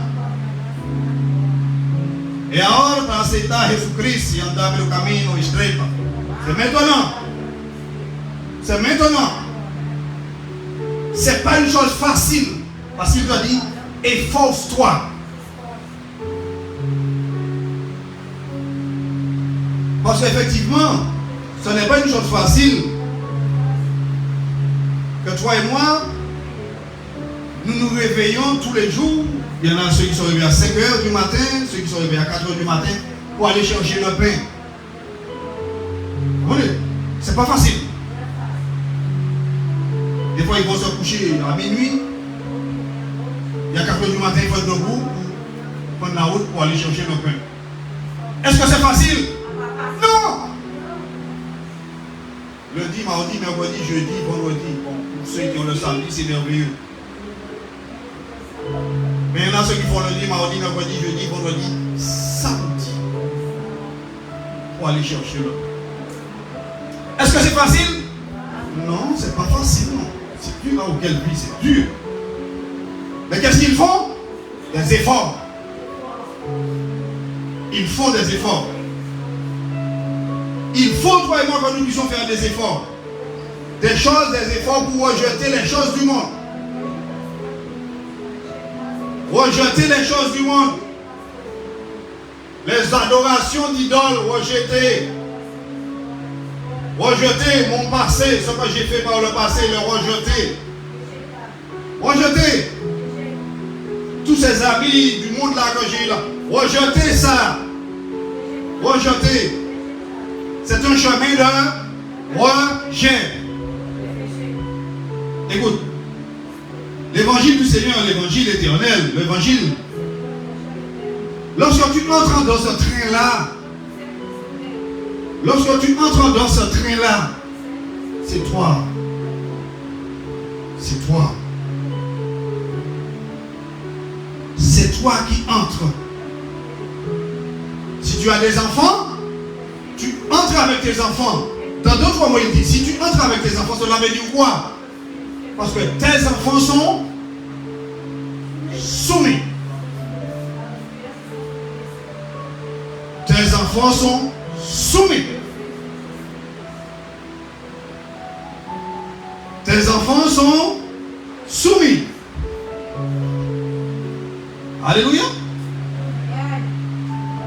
Et ahora para aceitar Jesucristo y andar pelo camino estreito. C'est maintenant. C'est maintenant. C'est pas une chose facile. Parce qu'il te dit, efforce-toi. Parce qu'effectivement, ce n'est pas une chose facile que toi et moi, nous nous réveillons tous les jours. Il y en a ceux qui sont réveillés à 5 h du matin, ceux qui sont réveillés à 4 h du matin pour aller chercher le pain. Vous voyez, c'est pas facile. Des fois, ils vont se coucher à minuit. Il y a 4 h du matin, il faut être debout pour prendre la route pour aller chercher le pain. Est-ce que c'est facile? Non! Lundi, mardi, mercredi, jeudi, vendredi. Bon, pour ceux qui ont le samedi, c'est merveilleux. Mais il y en a ceux qui font lundi, mardi, mercredi, jeudi, vendredi, samedi. Pour aller chercher le pain. Est-ce que c'est facile? Non, c'est pas facile, non. C'est dur, hein, auquel vie, c'est dur. Mais qu'est-ce qu'ils font? Des efforts. Ils font des efforts. Il faut, toi et moi, que nous puissions faire des efforts. Des choses, des efforts pour rejeter les choses du monde. Rejeter les choses du monde. Les adorations d'idoles, rejeter. Rejeter mon passé, ce que j'ai fait par le passé, le rejeter. Rejeter. Tous ces amis du monde là que j'ai eu là. Rejeter ça. Rejeter. C'est un chemin de rejet. Écoute. L'évangile du Seigneur, l'évangile éternel, l'évangile. Lorsque tu entres dans ce train-là, c'est toi. C'est toi. C'est toi qui entres. Si tu as des enfants, tu entres avec tes enfants. Dans d'autres mots, il dit, si tu entres avec tes enfants, cela veut dire quoi? Parce que tes enfants sont soumis. Tes enfants sont soumis. Tes enfants sont soumis. Alléluia.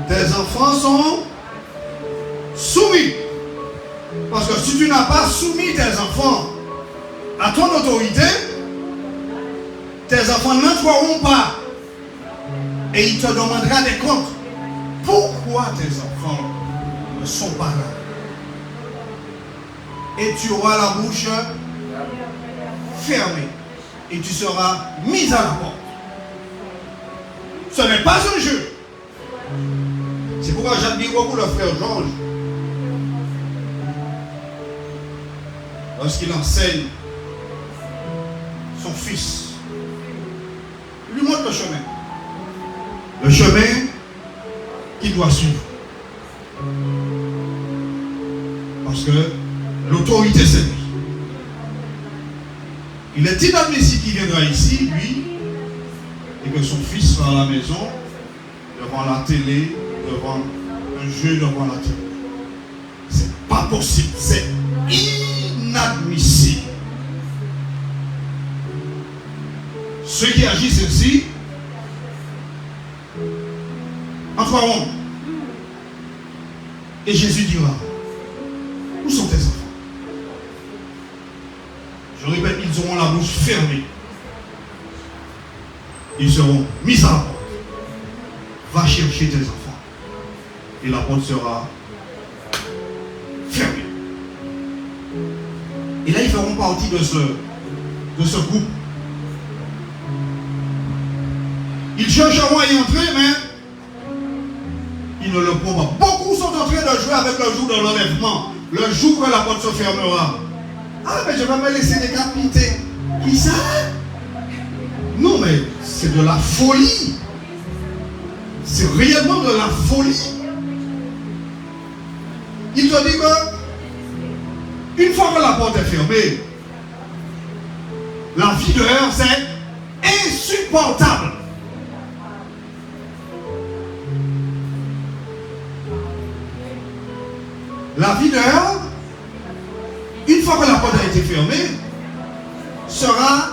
Tes enfants sont soumis. Parce que si tu n'as pas soumis tes enfants à ton autorité, tes enfants n'entreront pas et il te demandera des comptes. Pourquoi tes enfants ne sont pas là? Et tu auras la bouche fermée et tu seras mis à la porte. Ce n'est pas un jeu. C'est pourquoi j'admire beaucoup le frère Georges. Lorsqu'il enseigne son fils, il lui montre le chemin. Le chemin qu'il doit suivre. Parce que l'autorité c'est lui. Il est inadmissible qu'il viendra ici, lui, et que son fils soit à la maison, devant la télé, devant un jeu, devant la télé. C'est pas possible, c'est inadmissible. Ceux qui agissent ainsi entreront. Et Jésus dira, où sont tes enfants? Je répète, ils auront la bouche fermée. Ils seront mis à la porte. Va chercher tes enfants. Et la porte sera fermée. Et là, ils feront partie de ce groupe. Ils chercheront à y entrer, mais ils ne le pourront pas. Beaucoup sont en train de jouer avec le jour de l'enlèvement, le jour où la porte se fermera. Ah, mais je vais me laisser décapiter. Qui ça? Non, mais c'est de la folie. C'est réellement de la folie. Il te dit que une fois que la porte est fermée, la vie dehors, c'est insupportable. La vie dehors, une fois que la porte a été fermée, sera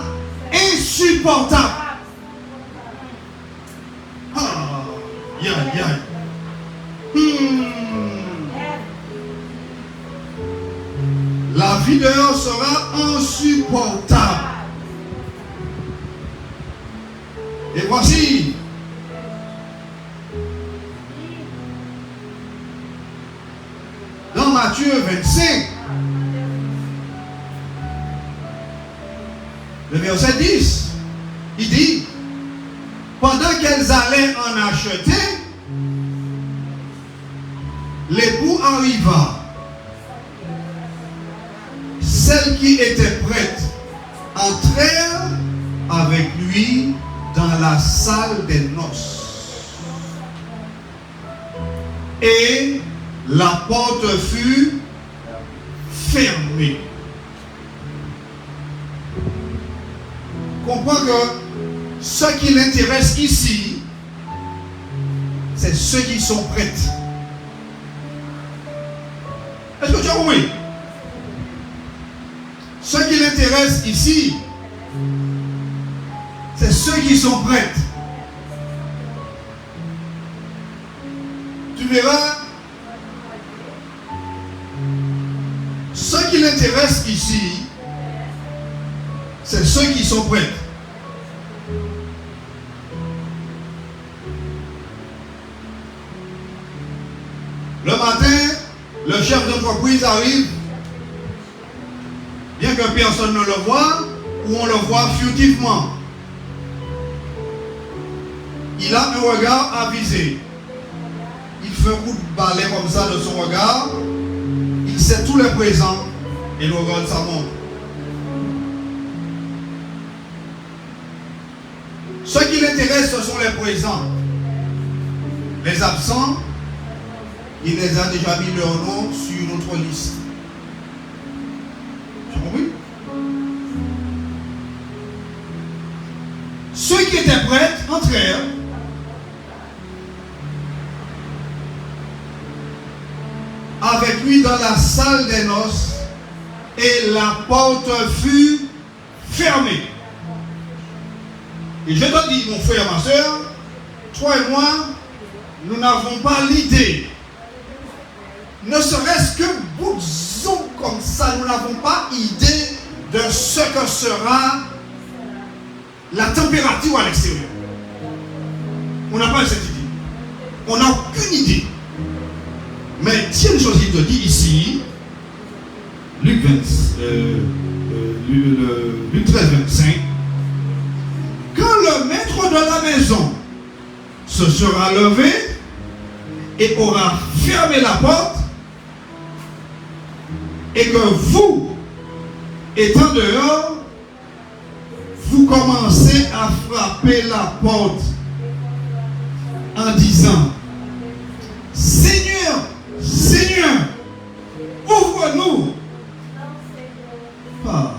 insupportable. Ah, La vie dehors sera insupportable. Et voici dans Matthieu 25, le verset 10, il dit, pendant qu'elles allaient en acheter, l'époux arriva. Celles qui étaient prêtes entrèrent avec lui dans la salle des noces. Et la porte fut fermée. Comprends que ce qui l'intéresse ici, c'est ceux qui sont prêts. Est-ce que tu as compris? Ce qui l'intéresse ici, c'est ceux qui sont prêts. Tu verras, ce qui l'intéresse ici, c'est ceux qui sont prêts. Le matin, le chef d'entreprise arrive, bien que personne ne le voie, ou on le voit furtivement. Il a un regard avisé. Il fait un coup de balai comme ça de son regard. Il sait tous les présents et il regarde sa montre. Ce qui l'intéresse, ce sont les présents. Les absents, il les a déjà mis leur nom sur notre liste. Tu as compris? Ceux qui étaient prêts entrèrent. Avec lui dans la salle des noces et la porte fut fermée. Et je te dis, mon frère, ma soeur, toi et moi, nous n'avons pas l'idée, ne serait-ce que bouson comme ça, nous n'avons pas idée de ce que sera la température à l'extérieur. On n'a pas cette idée. On n'a aucune idée. Mais tiens une chose qu'il te dit ici, Luc 13, 25, quand le maître de la maison se sera levé et aura fermé la porte, et que vous, étant dehors, vous commencez à frapper la porte en disant, Seigneur, Seigneur, ouvre-nous. Ah.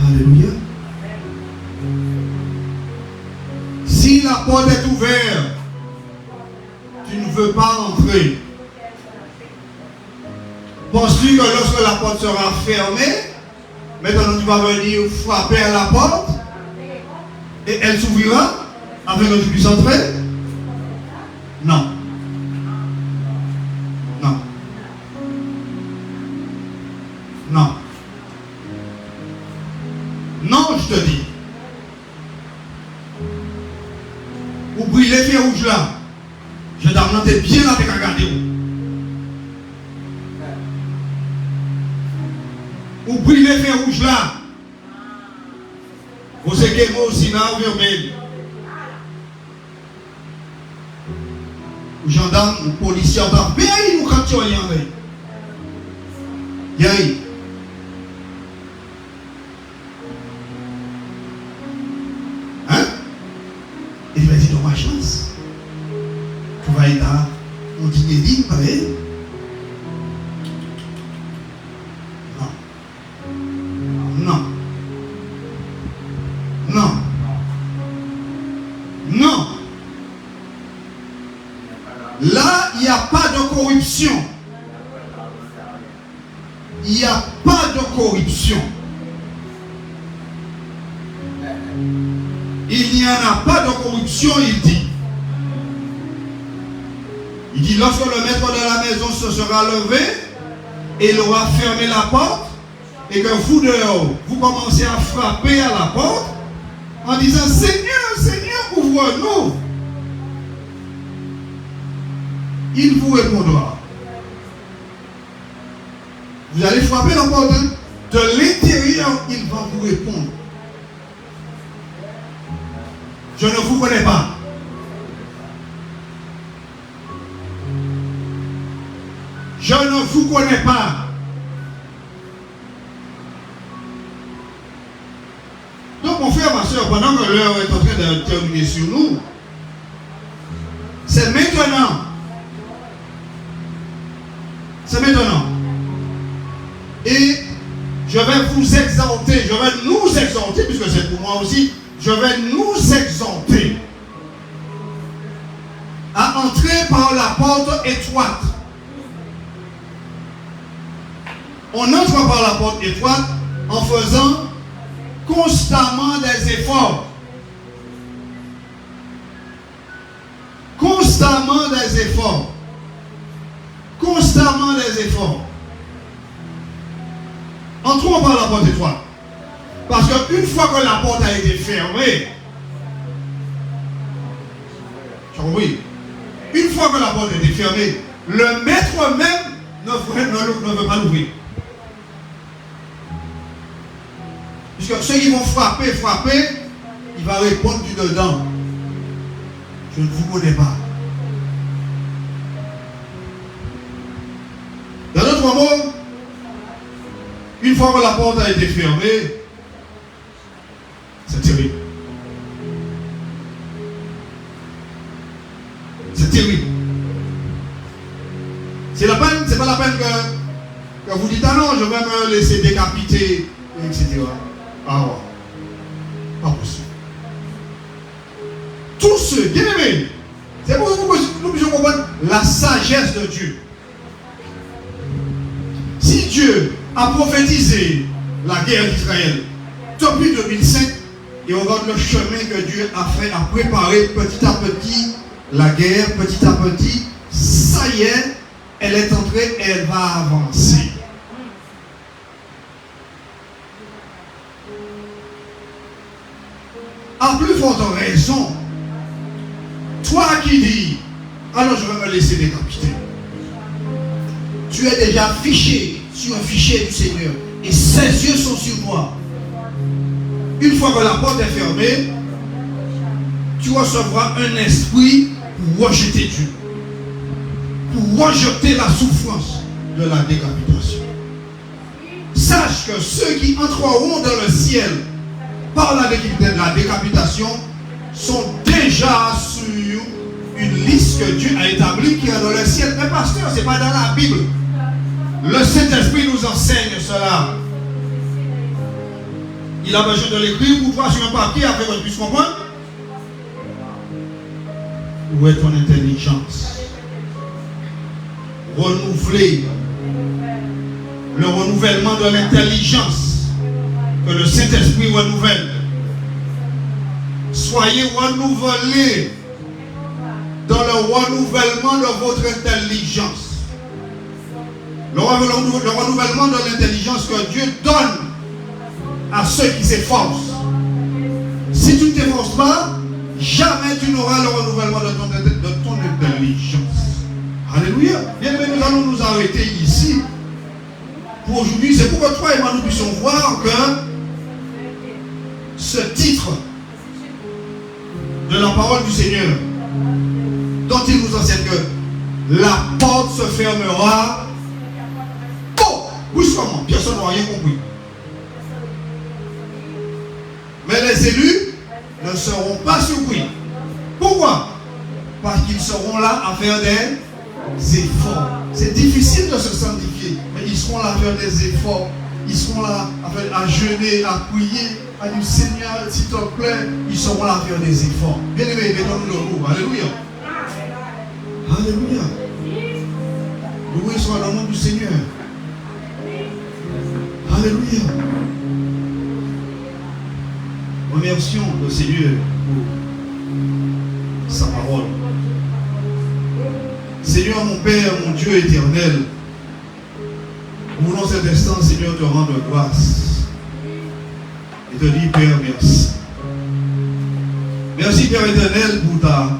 Alléluia. Si la porte est ouverte, tu ne veux pas entrer. Penses-tu que lorsque la porte sera fermée, maintenant tu vas venir frapper à la porte et elle s'ouvrira afin que tu puisses entrer? Non. Non. Non. Non, je te dis. Oublie les feux rouges là. Je t'ai bien à te regarder. Ou brûler le fer rouge là. Vous savez que moi aussi, là, au vermeil. Ou gendarme, ou policier, on va bien, nous, quand tu y en a. Yay. Hein? Il va dire, dans ma chance. Tu vas être là, on dit des lignes, pareil. Non. Non. Non. Là, il n'y a pas de corruption. Il n'y a pas de corruption. Il n'y en a pas de corruption, il dit. Il dit, lorsque le maître de la maison se sera levé, et il aura fermé la porte, et que vous dehors, vous commencez à frapper à la porte, en disant, Seigneur, Seigneur, ouvre-nous. Il vous répondra. Vous allez frapper la porte, hein? De l'intérieur, il va vous répondre. Je ne vous connais pas. Je ne vous connais pas. Donc mon frère, ma soeur, pendant que l'heure est en train de terminer sur nous, c'est maintenant. C'est maintenant. Et je vais vous exalter, je vais nous exalter, puisque c'est pour moi aussi, je vais nous exalter à entrer par la porte étroite. On entre par la porte étroite en faisant constamment des efforts. Constamment des efforts. Constamment des efforts. Entrons par la porte étroite. Parce qu'une fois que la porte a été fermée, tu as compris? Une fois que la porte a été fermée, le maître même ne veut pas l'ouvrir. Puisque ceux qui vont frapper, il va répondre du dedans. Je ne vous connais pas. Dans d'autres mots, une fois que la porte a été fermée, c'est terrible. C'est terrible. C'est pas la peine que vous dites, ah non, je vais me laisser décapiter, etc. Ah ouais. Pas possible. Tous ceux, bien aimés, c'est pour que nous puissions comprendre la sagesse de Dieu. Si Dieu a prophétisé la guerre d'Israël depuis 2005, et on regarde le chemin que Dieu a fait, à préparer petit à petit la guerre, petit à petit, ça y est, elle est entrée et elle va avancer. À plus forte raison, toi qui dis, alors je vais me laisser décapiter. Tu es déjà fiché sur un fichier du Seigneur et ses yeux sont sur moi. Une fois que la porte est fermée, tu recevras un esprit pour rejeter Dieu, pour rejeter la souffrance de la décapitation. Sache que ceux qui entreront dans le ciel par la décapitation sont déjà sur une liste que Dieu a établie qui est dans le ciel. Mais pasteur, ce n'est pas dans la Bible. Le Saint-Esprit nous enseigne cela. Il a besoin de l'écrire pour toi sur un papier afin qu'on puisse comprendre. Où est ton intelligence? Renouveler le renouvellement de l'intelligence que le Saint-Esprit renouvelle. Soyez renouvelés dans le renouvellement de votre intelligence. Le renouvellement de l'intelligence que Dieu donne à ceux qui s'efforcent. Si tu ne t'efforces pas, jamais tu n'auras le renouvellement de ton intelligence. Alléluia. Bien, mais nous allons nous arrêter ici. pour aujourd'hui, c'est pour que toi et moi nous puissions voir que ce titre de la parole du Seigneur, dont il nous enseigne que la porte se fermera. Oh, brusquement, personne n'a rien compris. Mais les élus ne seront pas surpris. Pourquoi? Parce qu'ils seront là à faire des efforts. C'est difficile de se sanctifier, mais ils seront là à faire des efforts. Ils seront là à jeûner, à prier, à dire Seigneur, s'il te plaît, ils seront là à faire des efforts. Bien aimé, mettons-nous le mot. Alléluia. Alléluia. Loué soit le nom du Seigneur. Alléluia. Remercions le Seigneur pour sa parole. Seigneur, mon Père, mon Dieu éternel, nous voulons cet instant, Seigneur, te rendre grâce et te dire, Père, merci. Merci, Père éternel, pour ta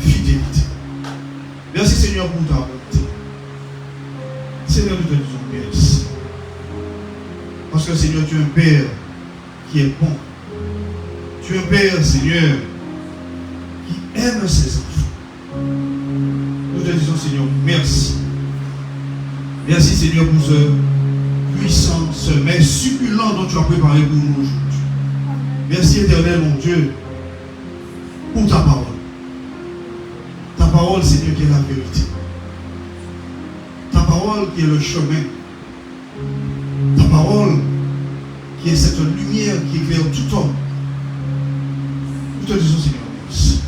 fidélité. Merci, Seigneur, pour ta bonté. Seigneur, nous te disons merci. Parce que, Seigneur, tu es un Père qui est bon. Tu es un Père, Seigneur, qui aime ses enfants. Nous te disons, Seigneur, merci. Merci, Seigneur, pour ce puissant, ce mets succulent dont tu as préparé pour nous aujourd'hui. Merci, éternel, mon Dieu, pour ta parole. Ta parole, Seigneur, qui est la vérité. Ta parole qui est le chemin. Ta parole qui est cette lumière qui éclaire tout homme. Nous te disons, Seigneur, merci.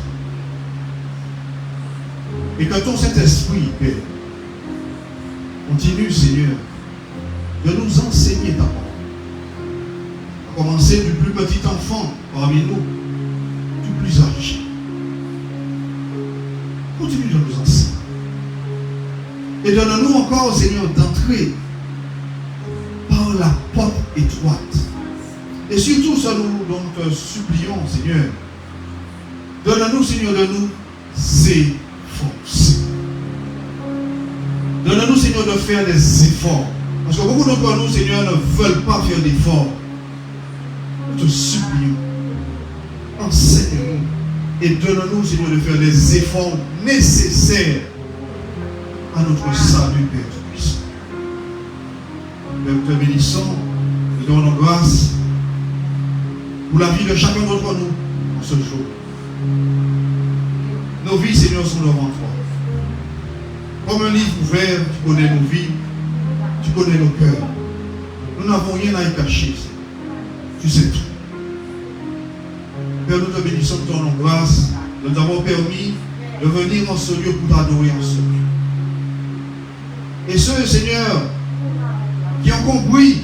Et que ton Saint-Esprit, Père, continue, Seigneur, de nous enseigner ta parole. À commencer du plus petit enfant parmi nous, du plus âgé. Continue de nous enseigner. Et donne-nous encore, Seigneur, d'entrer par la porte étroite. Et surtout, ce dont nous te supplions, Seigneur, donne-nous, Seigneur, de nous efforcer. Donne-nous, Seigneur, de faire des efforts. Parce que beaucoup d'entre nous, Seigneur, ne veulent pas faire d'efforts. Nous te supplions. Enseigne-nous. Et donne-nous, Seigneur, de faire des efforts nécessaires à notre salut, Père Tout-Puissant. Père, nous te bénissons. Nous te donnons grâce pour la vie de chacun d'entre nous en ce jour. Nos vies, Seigneur, sont devant toi. Comme un livre ouvert, tu connais nos vies, tu connais nos cœurs. Nous n'avons rien à y cacher. Tu sais tout. Père, nous te bénissons, nous te donnons grâce de nous avoir permis de venir en ce lieu pour t'adorer en ce lieu. Et ceux, Seigneur, qui ont compris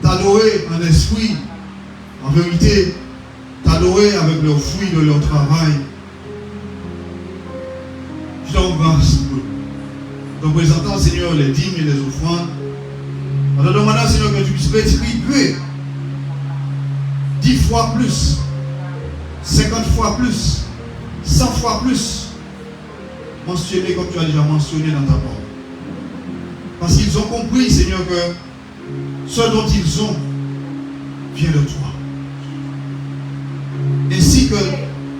t'adorer en esprit, en vérité, t'adorer avec leurs fruits de leur travail, je te rends grâce pour eux. En présentant, Seigneur, les dîmes et les offrandes, en te demandant, Seigneur, que tu puisses rétribuer 10 fois plus, 50 fois plus, 100 fois plus, mentionné comme tu as déjà mentionné dans ta parole. Parce qu'ils ont compris, Seigneur, que ce dont ils ont vient de toi. Ainsi que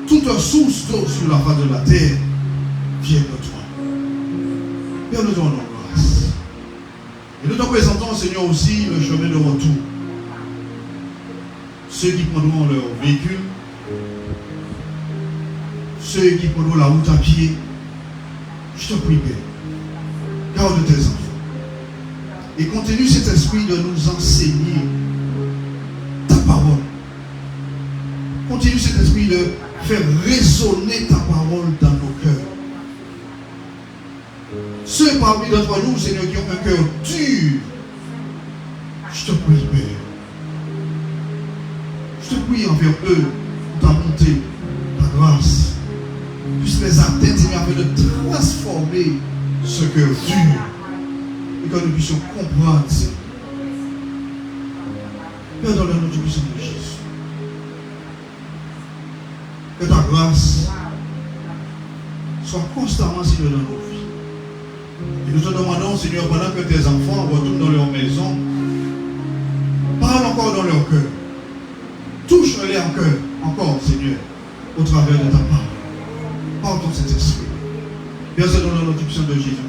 toute source d'eau sur la face de la terre vient de toi. Père, nous te rendons grâce. Et nous te présentons, Seigneur, aussi le chemin de retour. Ceux qui prendront leur véhicule, ceux qui prendront la route à pied, je te prie, Père, garde tes enfants. Et continue cet esprit de nous enseigner ta parole. Continue cet esprit de faire résonner ta parole dans nos cœurs. Ceux parmi d'entre nous, Seigneur, qui ont un cœur dur, je te prie, Père. Je te prie envers eux pour ta bonté, ta grâce. Puisse les atteindre, Seigneur, afin de transformer ce cœur dur. Et que nous puissions comprendre, Seigneur. Père, dans le nom du puissant de Jésus. Que ta grâce soit constamment, Seigneur, dans nos vies. Et nous te demandons, Seigneur, pendant que tes enfants retournent dans leur maison, parle encore dans leur cœur. Touche-les encore, Seigneur, au travers de ta parole. Par ton Saint-Esprit. Verset dans l'adoption de Jésus.